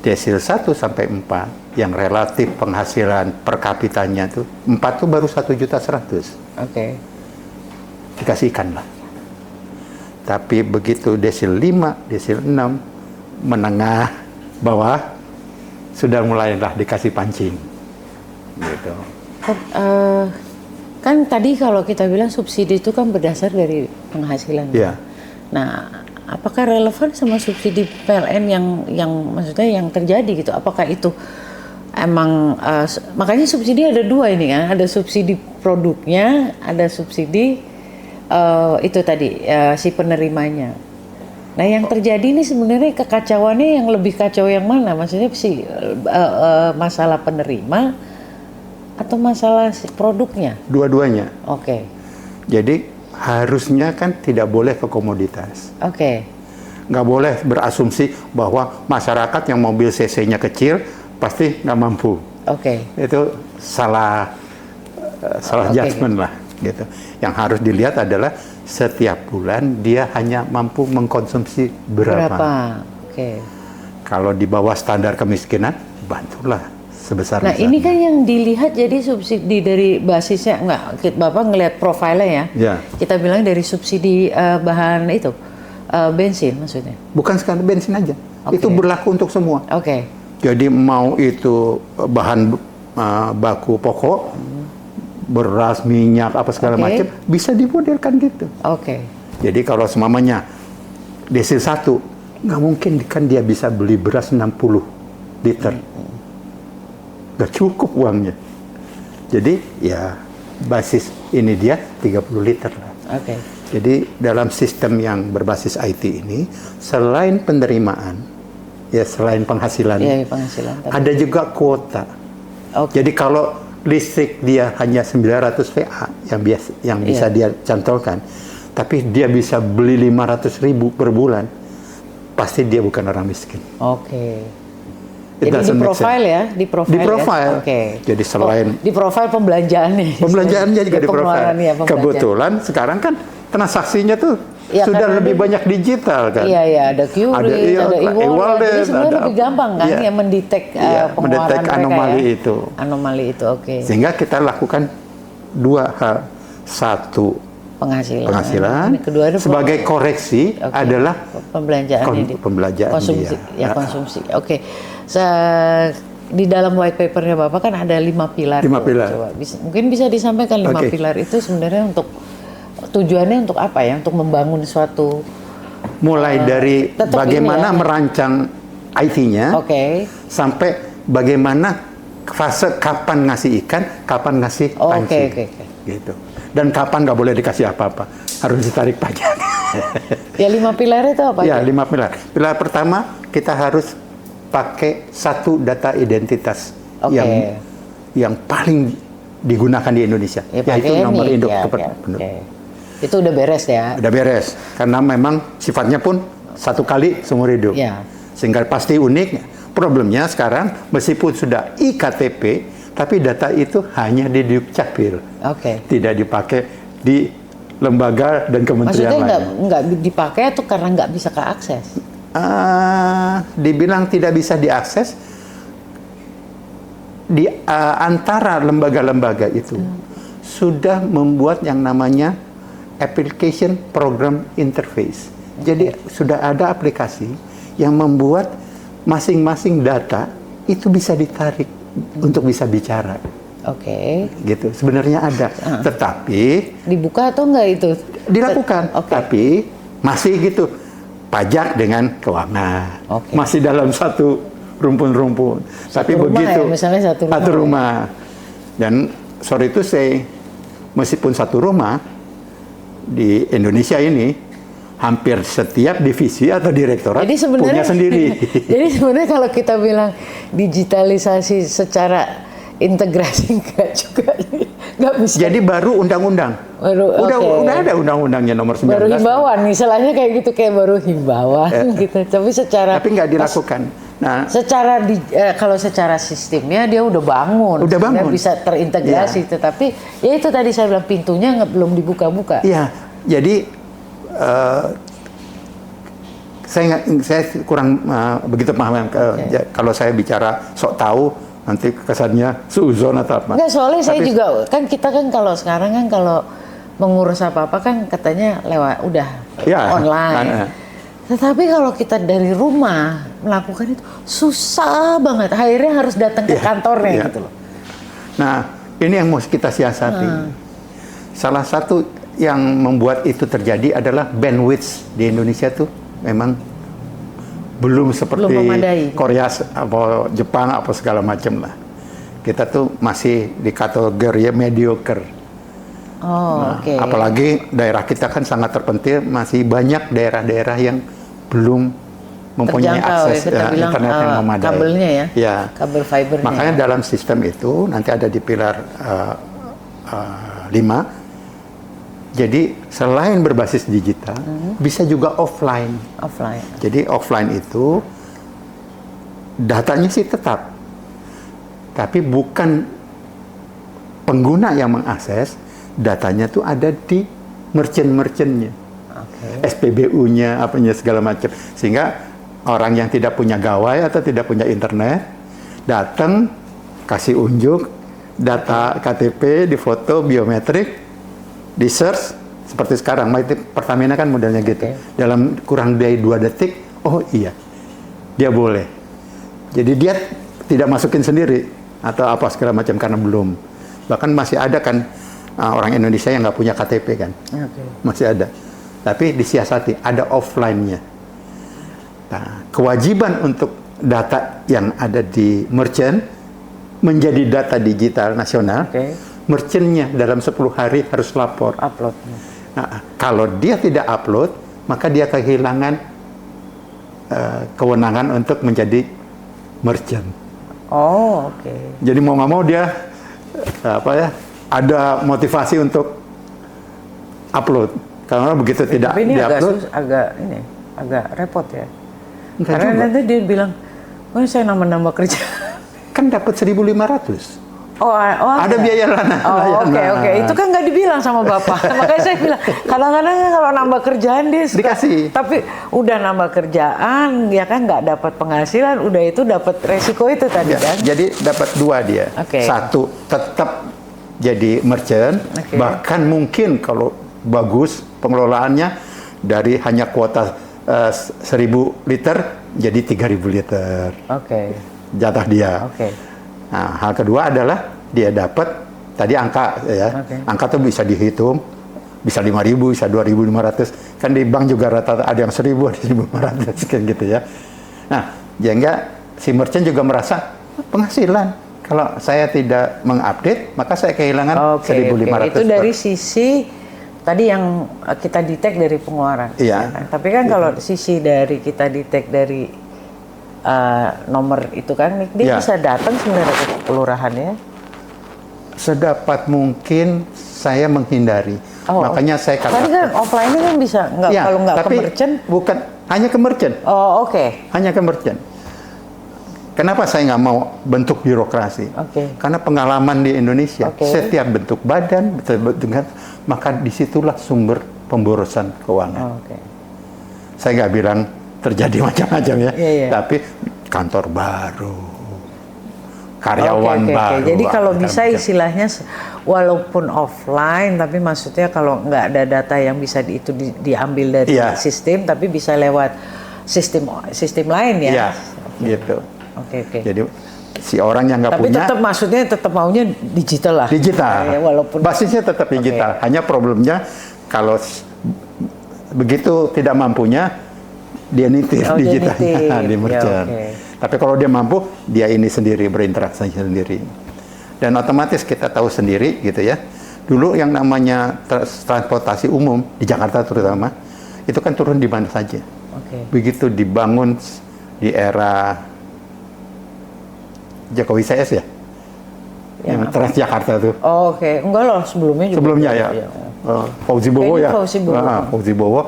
desil 1 sampai 4 yang relatif penghasilan per kapitanya tuh 4 tuh baru 1.100.000. Dikasih ikan lah. Tapi begitu desil 5, desil 6, menengah, bawah, sudah mulailah dikasih pancing. Gitu. Kan tadi kalau kita bilang subsidi itu kan berdasar dari penghasilan. Iya. Nah, apakah relevan sama subsidi PLN yang maksudnya yang terjadi gitu? Apakah itu emang makanya subsidi ada 2 ini kan? Ada subsidi produknya, ada subsidi itu tadi si penerimanya. Nah, yang terjadi ini sebenarnya kekacauannya yang lebih kacau yang mana? Maksudnya si masalah penerima atau masalah si produknya? Dua-duanya. Jadi harusnya kan tidak boleh ke komoditas. Nggak boleh berasumsi bahwa masyarakat yang mobil cc-nya kecil pasti nggak mampu. Itu salah judgement lah. Gitu. Yang harus dilihat adalah setiap bulan dia hanya mampu mengkonsumsi berapa. Kalau di bawah standar kemiskinan, bantulah sebesar. Nah, ini kan yang dilihat jadi subsidi dari basisnya Bapak ngelihat profilnya ya. Kita bilang dari subsidi bahan itu bensin maksudnya. Bukan sekali bensin aja. Itu berlaku untuk semua. Jadi mau itu bahan baku pokok, beras, minyak, apa segala macam, bisa dimodelkan gitu. Jadi kalau semamanya desil 1, nggak mungkin kan dia bisa beli beras 60 liter. Nggak cukup uangnya. Jadi ya basis ini dia 30 liter lah. Jadi dalam sistem yang berbasis IT ini, selain penerimaan, ya selain penghasilan, ada juga kuota. Jadi kalau listrik dia hanya 900 VA yang bisa dia cantolkan, tapi dia bisa beli 500.000 per bulan, pasti dia bukan orang miskin. Jadi di profile ya, di profile. Jadi selain di profile pembelanjaannya juga di profile. Kebetulan sekarang kan transaksinya tuh sudah lebih banyak digital kan. Ada QRIS, ada e-wallet. Jadi sebenarnya lebih gampang kan yang mendetek pengeluaran mereka anomali itu. Sehingga kita lakukan 2 hal. 1, penghasilan. Kedua sebagai koreksi adalah pembelanjaan konsumsi. Konsumsi. Di dalam white papernya Bapak kan ada 5 pilar. 5 pilar. Coba, mungkin bisa disampaikan 5 pilar itu sebenarnya untuk tujuannya untuk apa ya? Untuk membangun suatu mulai dari bagaimana merancang IT-nya, sampai bagaimana fase kapan ngasih ikan, kapan ngasih pancing, gitu. Dan kapan nggak boleh dikasih apa-apa, harus ditarik pajak. Ya 5 pilar itu apa? Ya 5 pilar. Pilar pertama kita harus pakai 1 data identitas yang paling digunakan di Indonesia, yaitu nomor induk kependudukan. Itu udah beres ya? Udah beres, karena memang sifatnya pun 1 kali seumur hidup. Sehingga pasti unik. Problemnya sekarang, meskipun sudah iktp, tapi data itu hanya di Dukcapil. Tidak dipakai di lembaga dan kementerian lain. Maksudnya nggak dipakai itu karena nggak bisa keakses? Dibilang tidak bisa diakses, di antara lembaga-lembaga itu sudah membuat yang namanya application program interface. Jadi sudah ada aplikasi yang membuat masing-masing data itu bisa ditarik untuk bisa bicara. Gitu. Sebenarnya ada, tetapi dibuka atau enggak itu? Dilakukan, tapi masih gitu. Pajak dengan keuangan, masih dalam satu rumpun-rumpun. Tapi begitu, misalnya satu rumah. Dan sorry to say, meskipun satu rumah, di Indonesia ini hampir setiap divisi atau direktorat punya sendiri. Jadi sebenarnya kalau kita bilang digitalisasi secara integrasi enggak juga. Nggak bisa. Jadi baru undang-undang. Udah ada undang-undangnya nomor 19. Baru himbauan, misalnya kayak gitu, kayak baru himbauan gitu. Tapi nggak dilakukan. Nah, kalau secara sistemnya dia udah bangun. Dia bisa terintegrasi, tetapi ya itu tadi saya bilang pintunya belum dibuka-buka. Iya, jadi saya kurang begitu paham kalau saya bicara sok tahu nanti kesannya suuzon atau apa. Enggak, soalnya saya juga kan kita kan kalau sekarang kan kalau mengurus apa-apa kan katanya lewat online. Tetapi kalau kita dari rumah melakukan itu susah banget. Akhirnya harus datang ke kantornya gitu loh. Nah, ini yang mesti kita siasati. Salah satu yang membuat itu terjadi adalah bandwidth di Indonesia tuh memang belum seperti Korea atau Jepang apa segala macam lah. Kita tuh masih di kategori mediocre. Apalagi daerah kita kan sangat terpencil, masih banyak daerah-daerah yang belum mempunyai akses internet yang memadai. Kabelnya ya, kabel fibernya. Makanya dalam sistem itu nanti ada di pilar 5. Jadi selain berbasis digital, bisa juga offline. Jadi offline itu datanya sih tetap, tapi bukan pengguna yang mengakses. Datanya tuh ada di merchant-merchantnya, SPBU-nya, apanya segala macam. Sehingga orang yang tidak punya gawai atau tidak punya internet datang kasih unjuk data KTP, di foto biometrik, di search seperti sekarang. Pertamina kan modelnya gitu. Dalam kurang dari 2 detik, oh iya, dia boleh. Jadi dia tidak masukin sendiri atau apa segala macam karena belum. Bahkan masih ada kan orang Indonesia yang nggak punya KTP kan, masih ada. Tapi disiasati, ada offline-nya. Nah, kewajiban untuk data yang ada di merchant menjadi data digital nasional. Merchant-nya dalam 10 hari harus lapor. Nah, kalau dia tidak upload, maka dia kehilangan kewenangan untuk menjadi merchant. Jadi mau nggak mau dia ada motivasi untuk upload. Karena begitu tidak diupload, agak repot ya. Karena nanti dia bilang, saya nambah kerja. Kan dapat 1.500. Ada biaya Oke. Itu kan nggak dibilang sama Bapak. Makanya saya bilang, kadang-kadang kalau nambah kerjaan dia dikasih. Tapi udah nambah kerjaan, ya kan nggak dapat penghasilan, udah itu dapat resiko itu tadi kan. Jadi dapat 2 dia. Satu, tetap jadi merchant, bahkan mungkin kalau bagus pengelolaannya dari hanya kuota 1.000 liter jadi 3.000 liter. Jatah dia. Nah, hal kedua adalah dia dapat tadi angka angka tuh bisa dihitung, bisa 5.000, bisa 2.500. Kan di bank juga rata-rata ada yang 1.000, ada 1.500 kayak gitu ya. Nah, sehingga si merchant juga merasa penghasilan. Kalau saya tidak mengupdate, maka saya kehilangan 1.500. Itu dari sisi tadi yang kita detect dari pengeluaran. Iya. Kan? Tapi kan kalau sisi dari kita detect dari nomor itu kan, dia bisa datang sebenarnya ke kelurahan ya. Sedapat mungkin saya menghindari. Makanya saya katakan. Tadi kan offline-nya kan bisa, kalau nggak ke merchant? Bukan, hanya ke merchant. Hanya ke merchant. Kenapa saya nggak mau bentuk birokrasi? Karena pengalaman di Indonesia, setiap bentuk badan, maka disitulah sumber pemborosan keuangan. Saya nggak bilang terjadi macam-macam ya, tapi kantor baru, karyawan baru. Jadi kalau bisa istilahnya walaupun offline, tapi maksudnya kalau nggak ada data yang bisa diambil dari sistem, tapi bisa lewat sistem lain ya. Gitu. Jadi si orang yang nggak punya. Tapi tetap maksudnya tetap maunya digital lah. Digital. Walaupun basisnya tetap digital. Hanya problemnya kalau begitu tidak mampunya dia nitir digitalnya di merchant. Tapi kalau dia mampu, dia ini sendiri berinteraksi sendiri. Dan otomatis kita tahu sendiri gitu ya. Dulu yang namanya transportasi umum di Jakarta terutama itu kan turun di mana saja. Begitu dibangun di era Jokowi CS ya, yang Transjakarta tuh. Oh, oke. Enggak loh, sebelumnya juga. Sebelumnya ya. Fauzi Bowo ya. Fauzi Bowo.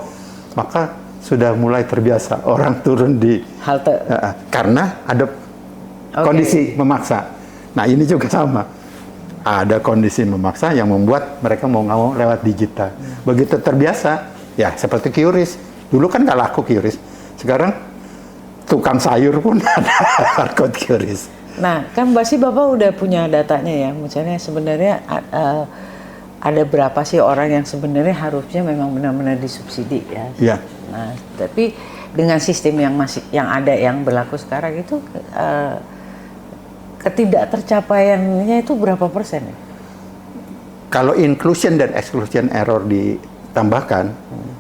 Maka sudah mulai terbiasa orang turun di halte. Karena ada kondisi memaksa. Nah, ini juga sama. Ada kondisi memaksa yang membuat mereka mau nggak mau lewat digital. Begitu terbiasa, ya seperti QRIS. Dulu kan nggak laku QRIS. Sekarang tukang sayur pun ada barcode QRIS. Nah, kan pasti Bapak udah punya datanya ya. Misalnya sebenarnya ada berapa sih orang yang sebenarnya harusnya memang benar-benar disubsidi ya. Iya. Nah, tapi dengan sistem yang ada yang berlaku sekarang itu ketidaktercapaiannya itu berapa persen ya? Kalau inclusion dan exclusion error ditambahkan,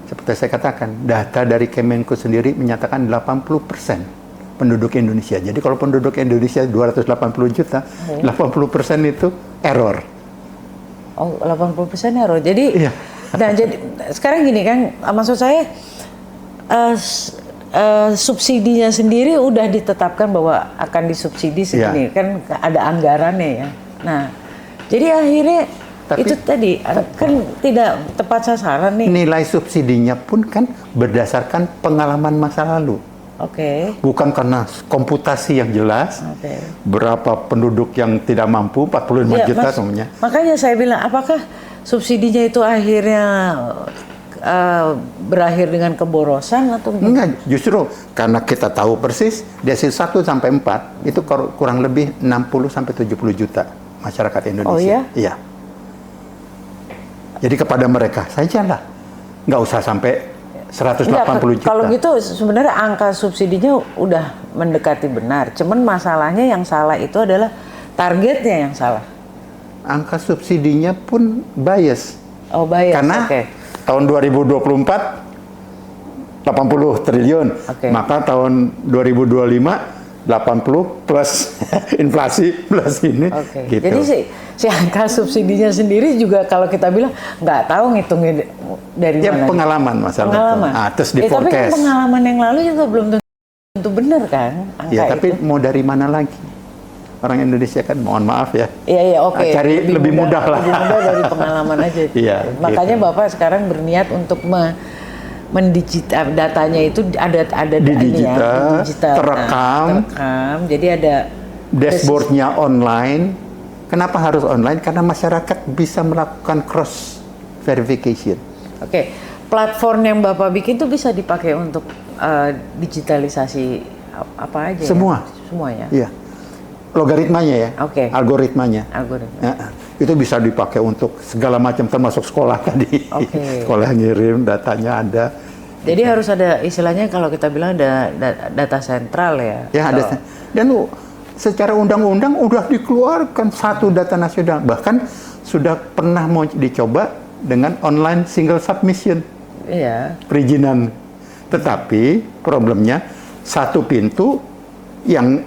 seperti saya katakan, data dari Kemenku sendiri menyatakan 80% penduduk Indonesia. Jadi kalau penduduk Indonesia 280 juta, 80% itu error. Oh, 80% error. Jadi, iya. Nah, jadi sekarang gini kan, maksud saya subsidinya sendiri udah ditetapkan bahwa akan disubsidi segini, kan ada anggarannya ya. Nah, jadi akhirnya itu tadi kan tidak tepat sasaran nih. Nilai subsidinya pun kan berdasarkan pengalaman masa lalu. Bukan karena komputasi yang jelas, berapa penduduk yang tidak mampu, 45 juta semuanya. Makanya saya bilang, apakah subsidinya itu akhirnya berakhir dengan keborosan atau enggak? Justru karena kita tahu persis, desil 1 sampai 4 itu kurang lebih 60 sampai 70 juta masyarakat Indonesia. Oh iya? Iya. Jadi kepada mereka sajalah, nggak usah sampai 180 juta. Kalau gitu sebenarnya angka subsidinya udah mendekati benar. Cuman masalahnya yang salah itu adalah targetnya yang salah. Angka subsidinya pun bias. Oh, bias. Karena tahun 2024 80 triliun. Maka tahun 2025 80 plus inflasi plus ini. Gitu. Jadi si angka subsidinya sendiri juga kalau kita bilang nggak tahu ngitungnya dari mana. Pengalaman masalah. Pengalaman. Terus di tapi kan forecast. pengalaman yang lalu juga belum tentu benar kan angka tapi itu. mau dari mana lagi? Orang Indonesia kan mohon maaf ya. Iya, Cari lebih mudah lah. Lebih mudah dari pengalaman aja. Makanya gitu. Bapak sekarang berniat untuk mendigital datanya itu ada di digital, terekam. Jadi ada dashboardnya online. Kenapa harus online? Karena masyarakat bisa melakukan cross verification. Platform yang Bapak bikin tuh bisa dipakai untuk digitalisasi apa aja? Semua ya. Iya. Logaritmanya ya. Algoritmanya. Itu bisa dipakai untuk segala macam termasuk sekolah tadi. Sekolah ngirim datanya ada. Jadi harus ada istilahnya kalau kita bilang ada data sentral ya. Ya ada. Dan secara undang-undang udah dikeluarkan satu data nasional. Bahkan sudah pernah mau dicoba dengan online single submission. Iya. Perizinan. Tetapi problemnya satu pintu yang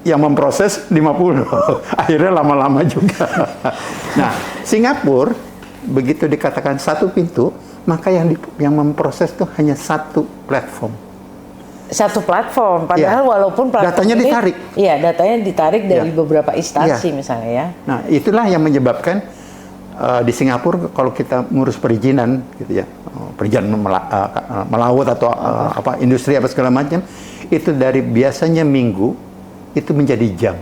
memproses 50. Akhirnya lama-lama juga. Nah, Singapura begitu dikatakan satu pintu, maka yang memproses itu hanya satu platform. Satu platform, padahal walaupun platform datanya ditarik. Iya, datanya ditarik dari beberapa instansi misalnya ya. Nah, itulah yang menyebabkan di Singapura kalau kita ngurus perizinan gitu ya, perizinan melaut atau industri apa segala macam, itu dari biasanya minggu itu menjadi jam.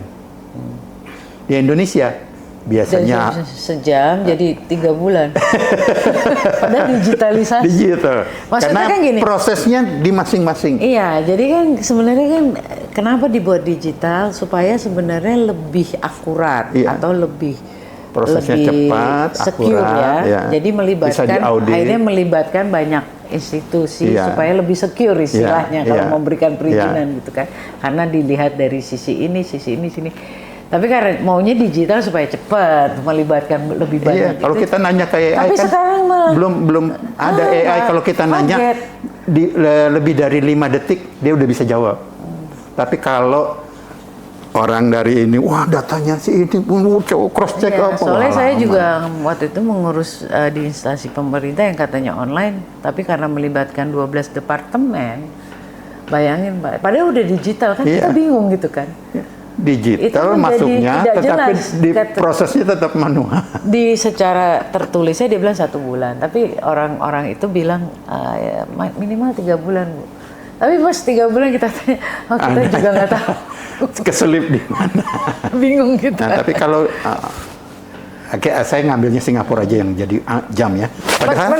Di Indonesia biasanya sejam jadi 3 bulan. Padahal digitalisasi. Digital. Maksudnya karena kan gini, prosesnya di masing-masing. Iya, jadi kan sebenarnya kan kenapa dibuat digital supaya sebenarnya lebih akurat atau lebih prosesnya cepat, secure akurat, ya. Jadi akhirnya melibatkan banyak institusi supaya lebih secure istilahnya kalau memberikan perizinan gitu kan. Karena dilihat dari sisi ini, sini. Tapi karena maunya digital supaya cepat, melibatkan lebih banyak. Kalau kita nanya ke AI tapi kan sekarang belum ada AI kalau kita nanya lebih dari 5 detik dia udah bisa jawab. Tapi kalau orang dari ini, wah datanya sih ini cross check apa? Soalnya saya juga waktu itu mengurus di instansi pemerintah yang katanya online, tapi karena melibatkan 12 departemen, bayangin Pak, padahal udah digital kan kita bingung gitu kan. digital masuknya, tetapi prosesnya tetap manual. Di secara tertulisnya dia bilang 1 bulan, tapi orang-orang itu bilang ya, minimal 3 bulan, Bu. Tapi pas 3 bulan kita tanya, kita juga nggak tahu. Keselip di mana? Bingung kita. Nah, tapi kalau saya ngambilnya Singapura aja yang jadi jam ya. Padahal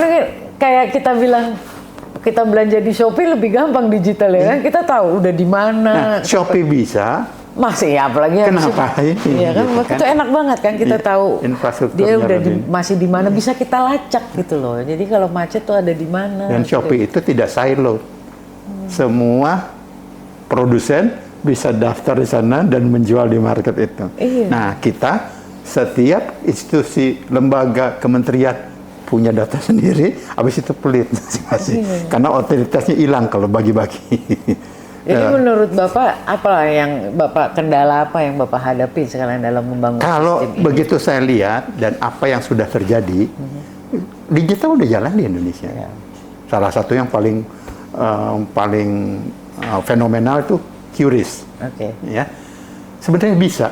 kayak kita bilang kita belanja di Shopee lebih gampang digital ya kan, kita tahu udah di mana. Shopee bisa. Masih ya, apalagi kenapa ini? Iya kan, gitu kan, itu enak banget kan kita tahu dia udah masih di mana, bisa kita lacak gitu loh. Jadi kalau macet tuh ada di mana. Dan Shopee itu tidak silo. Semua produsen bisa daftar di sana dan menjual di market itu. Iya. Nah, kita setiap institusi, lembaga, kementerian punya data sendiri, habis itu pelit masing-masing. Iya. Karena otoritasnya hilang kalau bagi-bagi. Jadi menurut Bapak, kendala apa yang Bapak hadapi sekarang dalam membangun kalau sistem ini? begitu saya lihat dan apa yang sudah terjadi, digital udah jalan di Indonesia. Ya. Salah satu yang paling fenomenal itu QRIS. Ya, sebenarnya bisa.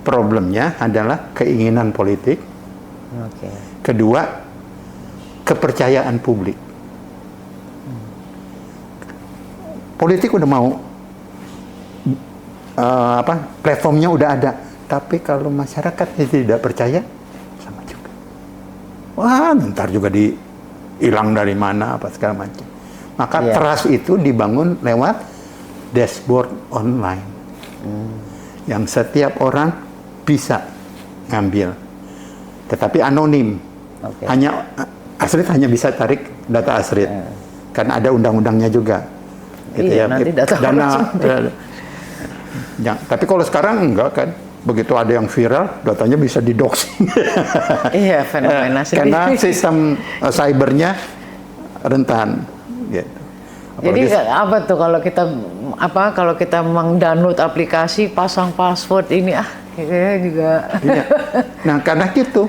Problemnya adalah keinginan politik. Kedua, kepercayaan publik. Politik udah mau, platformnya udah ada, tapi kalau masyarakatnya tidak percaya, sama juga. Wah, ntar juga hilang dari mana, apa segala macam. Maka trust itu dibangun lewat dashboard online, yang setiap orang bisa ngambil, tetapi anonim. Asrit hanya bisa tarik data Asrit, karena ada undang-undangnya juga. Gitu iya, nanti dana. Tapi kalau sekarang enggak kan, begitu ada yang viral, datanya bisa didoxing. Iya, fenomena sendiri. Karena sistem cybernya rentan. Gitu. Jadi apa tuh kalau kita meng-download aplikasi, pasang password ini kayaknya juga. Iya. Nah, karena gitu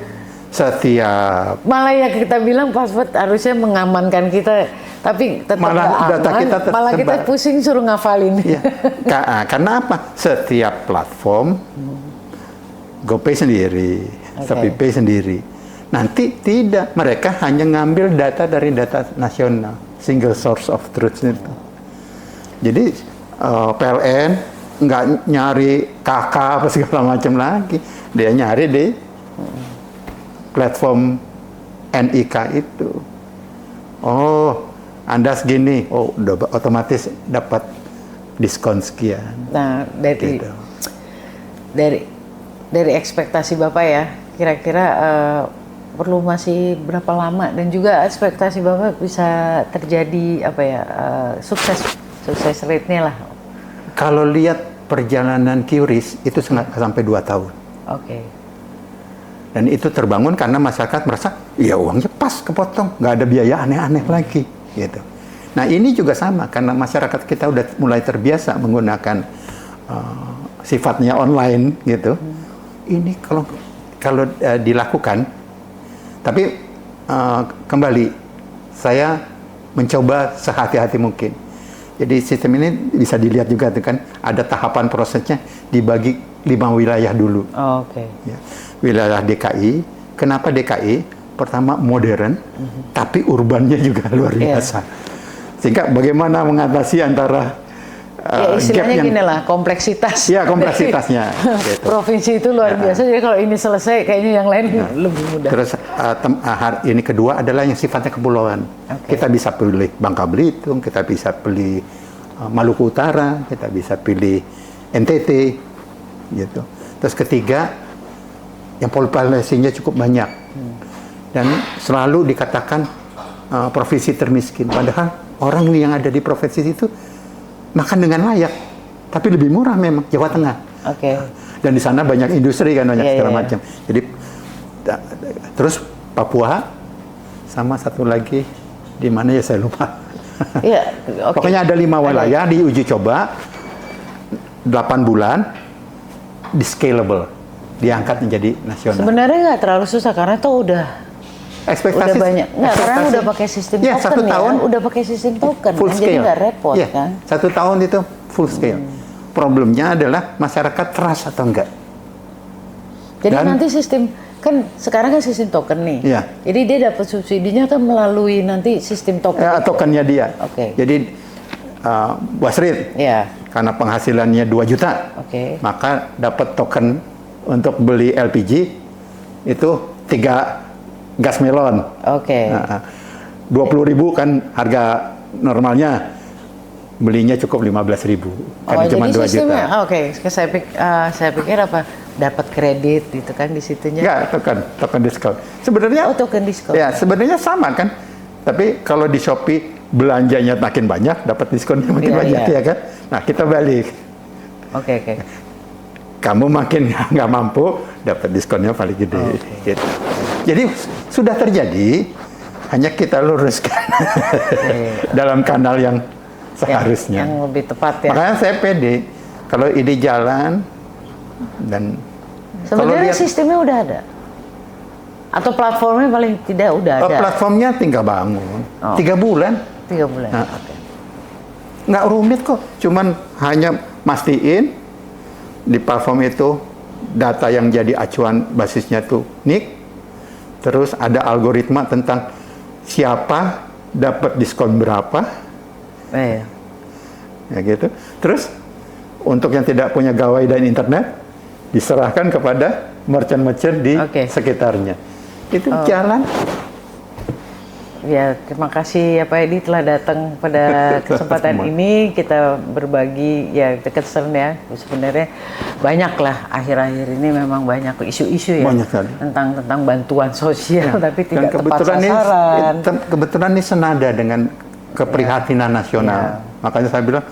setiap malah ya kita bilang password harusnya mengamankan kita, tapi tetap malah data kita malah kita pusing suruh ngafalin. Ya. Karena apa? Setiap platform GoPay sendiri, ShopeePay sendiri. Nanti tidak, mereka hanya ngambil data dari data nasional, single source of truth itu. Jadi PLN nggak nyari KK apa segala macam lagi, dia nyari di platform NIK itu. Oh, Anda segini, udah otomatis dapat diskon sekian. Nah, dari ekspektasi Bapak ya, kira-kira perlu masih berapa lama, dan juga ekspektasi Bapak bisa terjadi sukses rate-nya lah. Kalau lihat perjalanan QRIS itu sampai 2 tahun. Dan itu terbangun karena masyarakat merasa, ya uangnya pas kepotong, nggak ada biaya aneh-aneh lagi, gitu. Nah ini juga sama, karena masyarakat kita udah mulai terbiasa menggunakan sifatnya online, gitu. Ini kalau dilakukan, tapi kembali saya mencoba sehati-hati mungkin. Jadi sistem ini bisa dilihat juga tuh kan, ada tahapan prosesnya dibagi 5 wilayah dulu. Ya. Wilayah DKI, kenapa DKI? Pertama modern, tapi urbannya juga luar biasa. Sehingga bagaimana mengatasi antara istilahnya gini lah, kompleksitas. Ya, kompleksitasnya. Gitu. Provinsi itu luar biasa, jadi kalau ini selesai, kayaknya yang lain lebih mudah. Terus ini kedua adalah yang sifatnya kepulauan. Kita bisa pilih Bangka Belitung, kita bisa pilih Maluku Utara, kita bisa pilih NTT, gitu. Terus ketiga, yang populasinya cukup banyak dan selalu dikatakan provinsi termiskin, padahal orang yang ada di provinsi itu makan dengan layak, tapi lebih murah memang Jawa Tengah. Dan di sana banyak industri kan, banyak segala macam. Jadi terus Papua sama satu lagi di mana ya saya lupa. Pokoknya ada 5 wilayah diuji coba 8 bulan, di scalable, diangkat menjadi nasional. Sebenarnya nggak terlalu susah karena itu udah banyak. Karena udah pakai sistem token, udah pakai sistem token, full kan? scale. Jadi nggak repot kan? 1 tahun itu full scale. problemnya adalah masyarakat trust atau enggak. Jadi nanti sistem, kan sekarang kan sistem token nih. Iya. Jadi dia dapat subsidinya kan melalui nanti sistem token. Tokennya dia. Oke. Jadi Bu Astrid, Iya. karena penghasilannya 2 juta, maka dapat token untuk beli LPG itu 3 gas melon. Oke. 20.000 kan harga normalnya, belinya cukup 15.000 karena cuma 2 juta. Oke. Saya pikir apa? Dapat kredit gitu kan di situnya. Enggak, token diskon. Sebenarnya token diskon. Ya, sebenarnya sama kan. Tapi kalau di Shopee belanjanya makin banyak, dapat diskonnya makin banyak ya kan. Nah, kita balik. Oke. Kamu makin nggak mampu, dapat diskonnya paling gede. Gitu. Jadi sudah terjadi, hanya kita luruskan dalam kanal yang seharusnya. Yang lebih tepat ya. Makanya saya pede kalau ini jalan dan sebenarnya sistemnya udah ada. Atau platformnya paling tidak udah ada. Platformnya tinggal bangun. 3 bulan. 3 bulan. Nah, nggak rumit kok. Cuman hanya mastiin di platform itu data yang jadi acuan basisnya tuh NIK. Terus ada algoritma tentang siapa dapat diskon berapa. Ya gitu. Terus untuk yang tidak punya gawai dan internet diserahkan kepada merchant-merchant di sekitarnya. Itu jalan. Ya, terima kasih ya Pak Edi telah datang pada kesempatan ini. Kita berbagi ya concern ya. Sebenarnya banyak lah akhir-akhir ini memang banyak isu-isu ya tentang bantuan sosial tapi tidak tepat sasaran. Kebetulan ini senada dengan keprihatinan nasional. Makanya saya bilang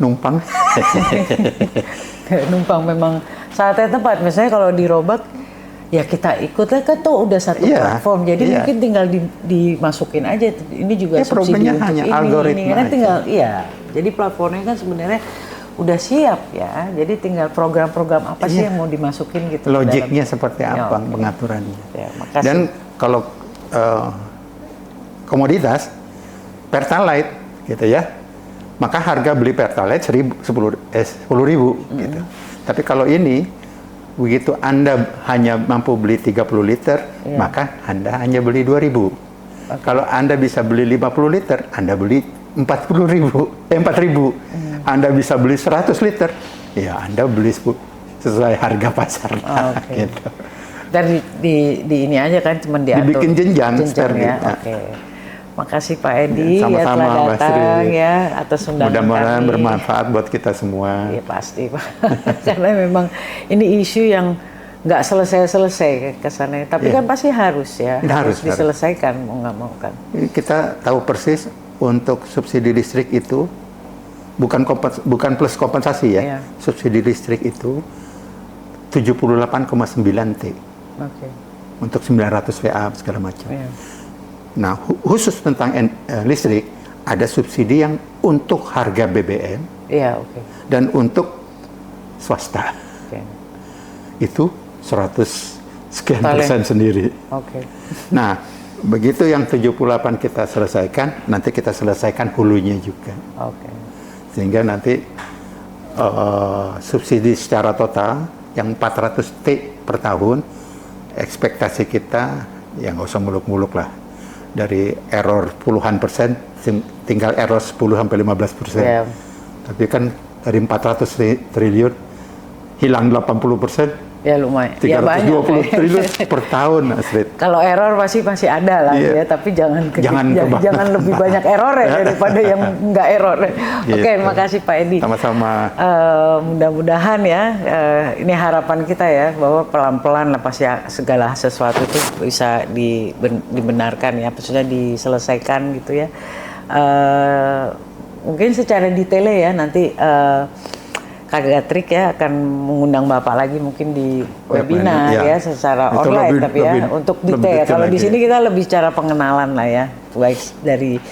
numpang. Numpang memang saatnya tepat. Misalnya kalau di Robak ya kita ikutlah kan tuh udah satu platform. Jadi mungkin tinggal dimasukin aja. Ini juga subsidi untuk hanya algoritma. Kan tinggal jadi platformnya kan sebenarnya udah siap ya. Jadi tinggal program-program apa sih yang mau dimasukin gitu. Logiknya seperti apa pengaturannya. Ya, makasih. Dan kalau komoditas Pertalite gitu ya. Maka harga beli Pertalite 10.000 gitu. Tapi kalau ini begitu Anda hanya mampu beli 30 liter, maka Anda hanya beli 2.000. Kalau Anda bisa beli 50 liter, Anda beli 4.000. Anda bisa beli 100 liter, ya Anda beli sesuai harga pasar. Gitu. Dan di ini aja kan cuma diatur. Dibikin jenjang ya. Makasih Pak Edi ya telah datang ya atas undangan kami. Mudah-mudahan bermanfaat buat kita semua. Iya pasti Pak. Karena memang ini isu yang nggak selesai-selesai kesannya. Tapi kan pasti harus ya. Harus diselesaikan mau nggak mau kan. Kita tahu persis untuk subsidi listrik itu bukan plus kompensasi ya. Subsidi listrik itu 78,9 T. Untuk 900 VA segala macam. Nah, khusus tentang listrik, ada subsidi yang untuk harga BBM dan untuk swasta. Itu 100 sekian persen sendiri. Nah, begitu yang 78 kita selesaikan, nanti kita selesaikan hulunya juga. Sehingga nanti subsidi secara total yang 400 T per tahun, ekspektasi kita ya nggak usah muluk-muluk lah. Dari error puluhan persen, tinggal error 10-15%. Tapi kan dari 400 triliun, hilang 80%. Ya lumayan. 320 triliun per tahun, Astrid. Kalau error pasti ada lah ya, tapi jangan lebih banyak error ya daripada yang nggak error. Oke, makasih Pak Edi. Sama-sama. Mudah-mudahan ya, ini harapan kita ya bahwa pelan-pelan lah pasti segala sesuatu itu bisa dibenarkan ya, maksudnya diselesaikan gitu ya. Mungkin secara detailnya ya nanti Kak Gatrik ya akan mengundang Bapak lagi mungkin di webinar ya secara itu online tapi ya untuk detail. Kalau di sini kita lebih secara pengenalan lah ya, baik dari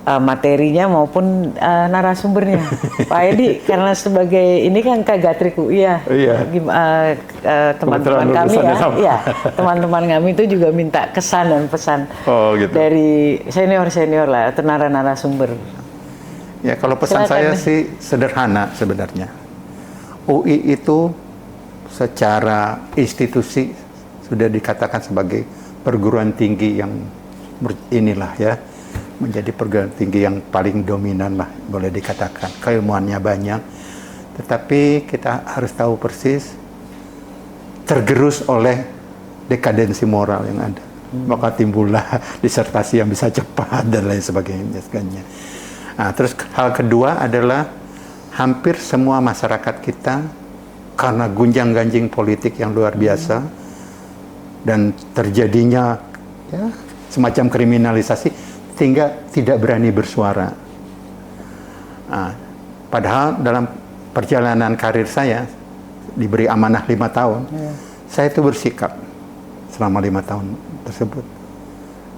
materinya maupun narasumbernya. Pak Edi karena sebagai ini kan Kak Gatrik UI ya. Teman-teman kami teman-teman kami itu juga minta kesan dan pesan dari senior lah atau narasumber. Ya, kalau pesan saya sih sederhana sebenarnya. UI itu secara institusi sudah dikatakan sebagai perguruan tinggi yang inilah ya, menjadi perguruan tinggi yang paling dominan lah, boleh dikatakan. Keilmuannya banyak, tetapi kita harus tahu persis tergerus oleh dekadensi moral yang ada. Maka timbullah disertasi yang bisa cepat dan lain sebagainya. Nah, terus hal kedua adalah hampir semua masyarakat kita karena gunjang-ganjing politik yang luar biasa dan terjadinya ya, semacam kriminalisasi, sehingga tidak berani bersuara. Nah, padahal dalam perjalanan karir saya diberi amanah 5 tahun, saya itu bersikap selama 5 tahun tersebut.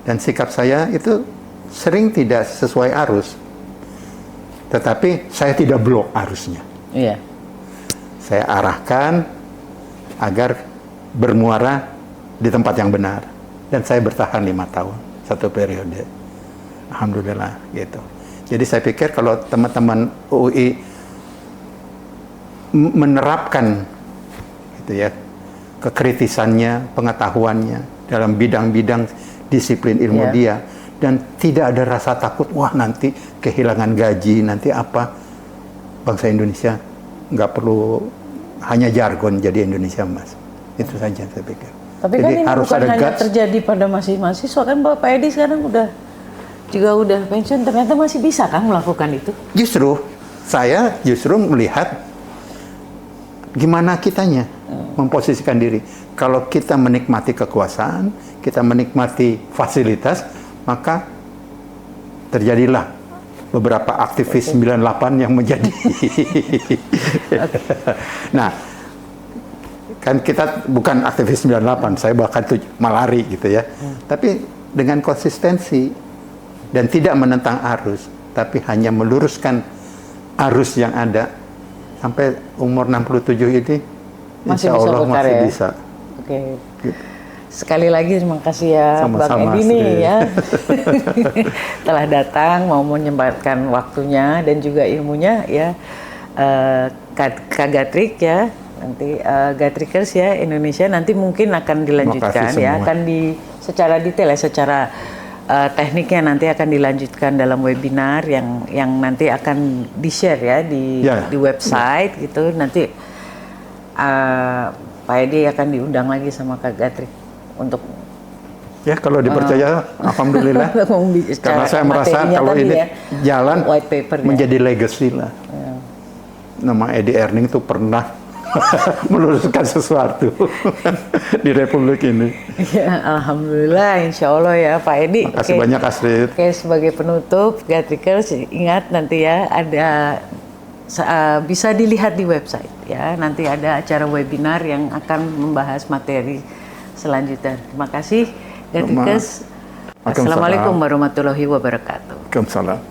Dan sikap saya itu sering tidak sesuai arus. Tetapi saya tidak blok arusnya. Iya. Saya arahkan agar bermuara di tempat yang benar. Dan saya bertahan 5 tahun, 1 periode. Alhamdulillah gitu. Jadi saya pikir kalau teman-teman UI menerapkan gitu ya, kekritisannya, pengetahuannya dalam bidang-bidang disiplin ilmu dia, dan tidak ada rasa takut, wah nanti kehilangan gaji, nanti apa, bangsa Indonesia nggak perlu hanya jargon jadi Indonesia Emas. Itu saja saya pikir. Tapi jadi kan ini harus bukan ada hanya guts. terjadi pada mahasiswa, kan Bapak Edi sekarang udah pensiun, ternyata masih bisa kan melakukan itu? Justru saya melihat gimana kitanya memposisikan diri. Kalau kita menikmati kekuasaan, kita menikmati fasilitas, maka terjadilah beberapa aktivis 98 yang menjadi nah, kan kita bukan aktivis 98, saya bahkan malari gitu ya. Tapi dengan konsistensi dan tidak menentang arus, tapi hanya meluruskan arus yang ada sampai umur 67 ini, insya Allah masih bisa. Oke. Gitu. Sekali lagi terima kasih ya Sama-sama, Bang Edi nih ya telah datang mau menyempatkan waktunya dan juga ilmunya ya. Kak Gatrik ya, nanti Gatrikers ya Indonesia nanti mungkin akan dilanjutkan ya, akan secara detail ya, secara tekniknya nanti akan dilanjutkan dalam webinar yang nanti akan di-share ya di website gitu. Nanti Pak Edi akan diundang lagi sama Kak Gatrik untuk ya kalau dipercaya alhamdulillah. Karena saya merasa kalau ini jalan menjadi legacy lah. Nama Edi Erning itu pernah meluruskan sesuatu di Republik ini. Ya, alhamdulillah, insya Allah ya Pak Edi. Terima kasih banyak Astrid. Oke, sebagai penutup, Gatrikers ingat nanti ya ada bisa dilihat di website ya. Nanti ada acara webinar yang akan membahas materi selanjutnya. Terima kasih Gatrikers. Assalamualaikum warahmatullahi wabarakatuh. Waalaikumsalam.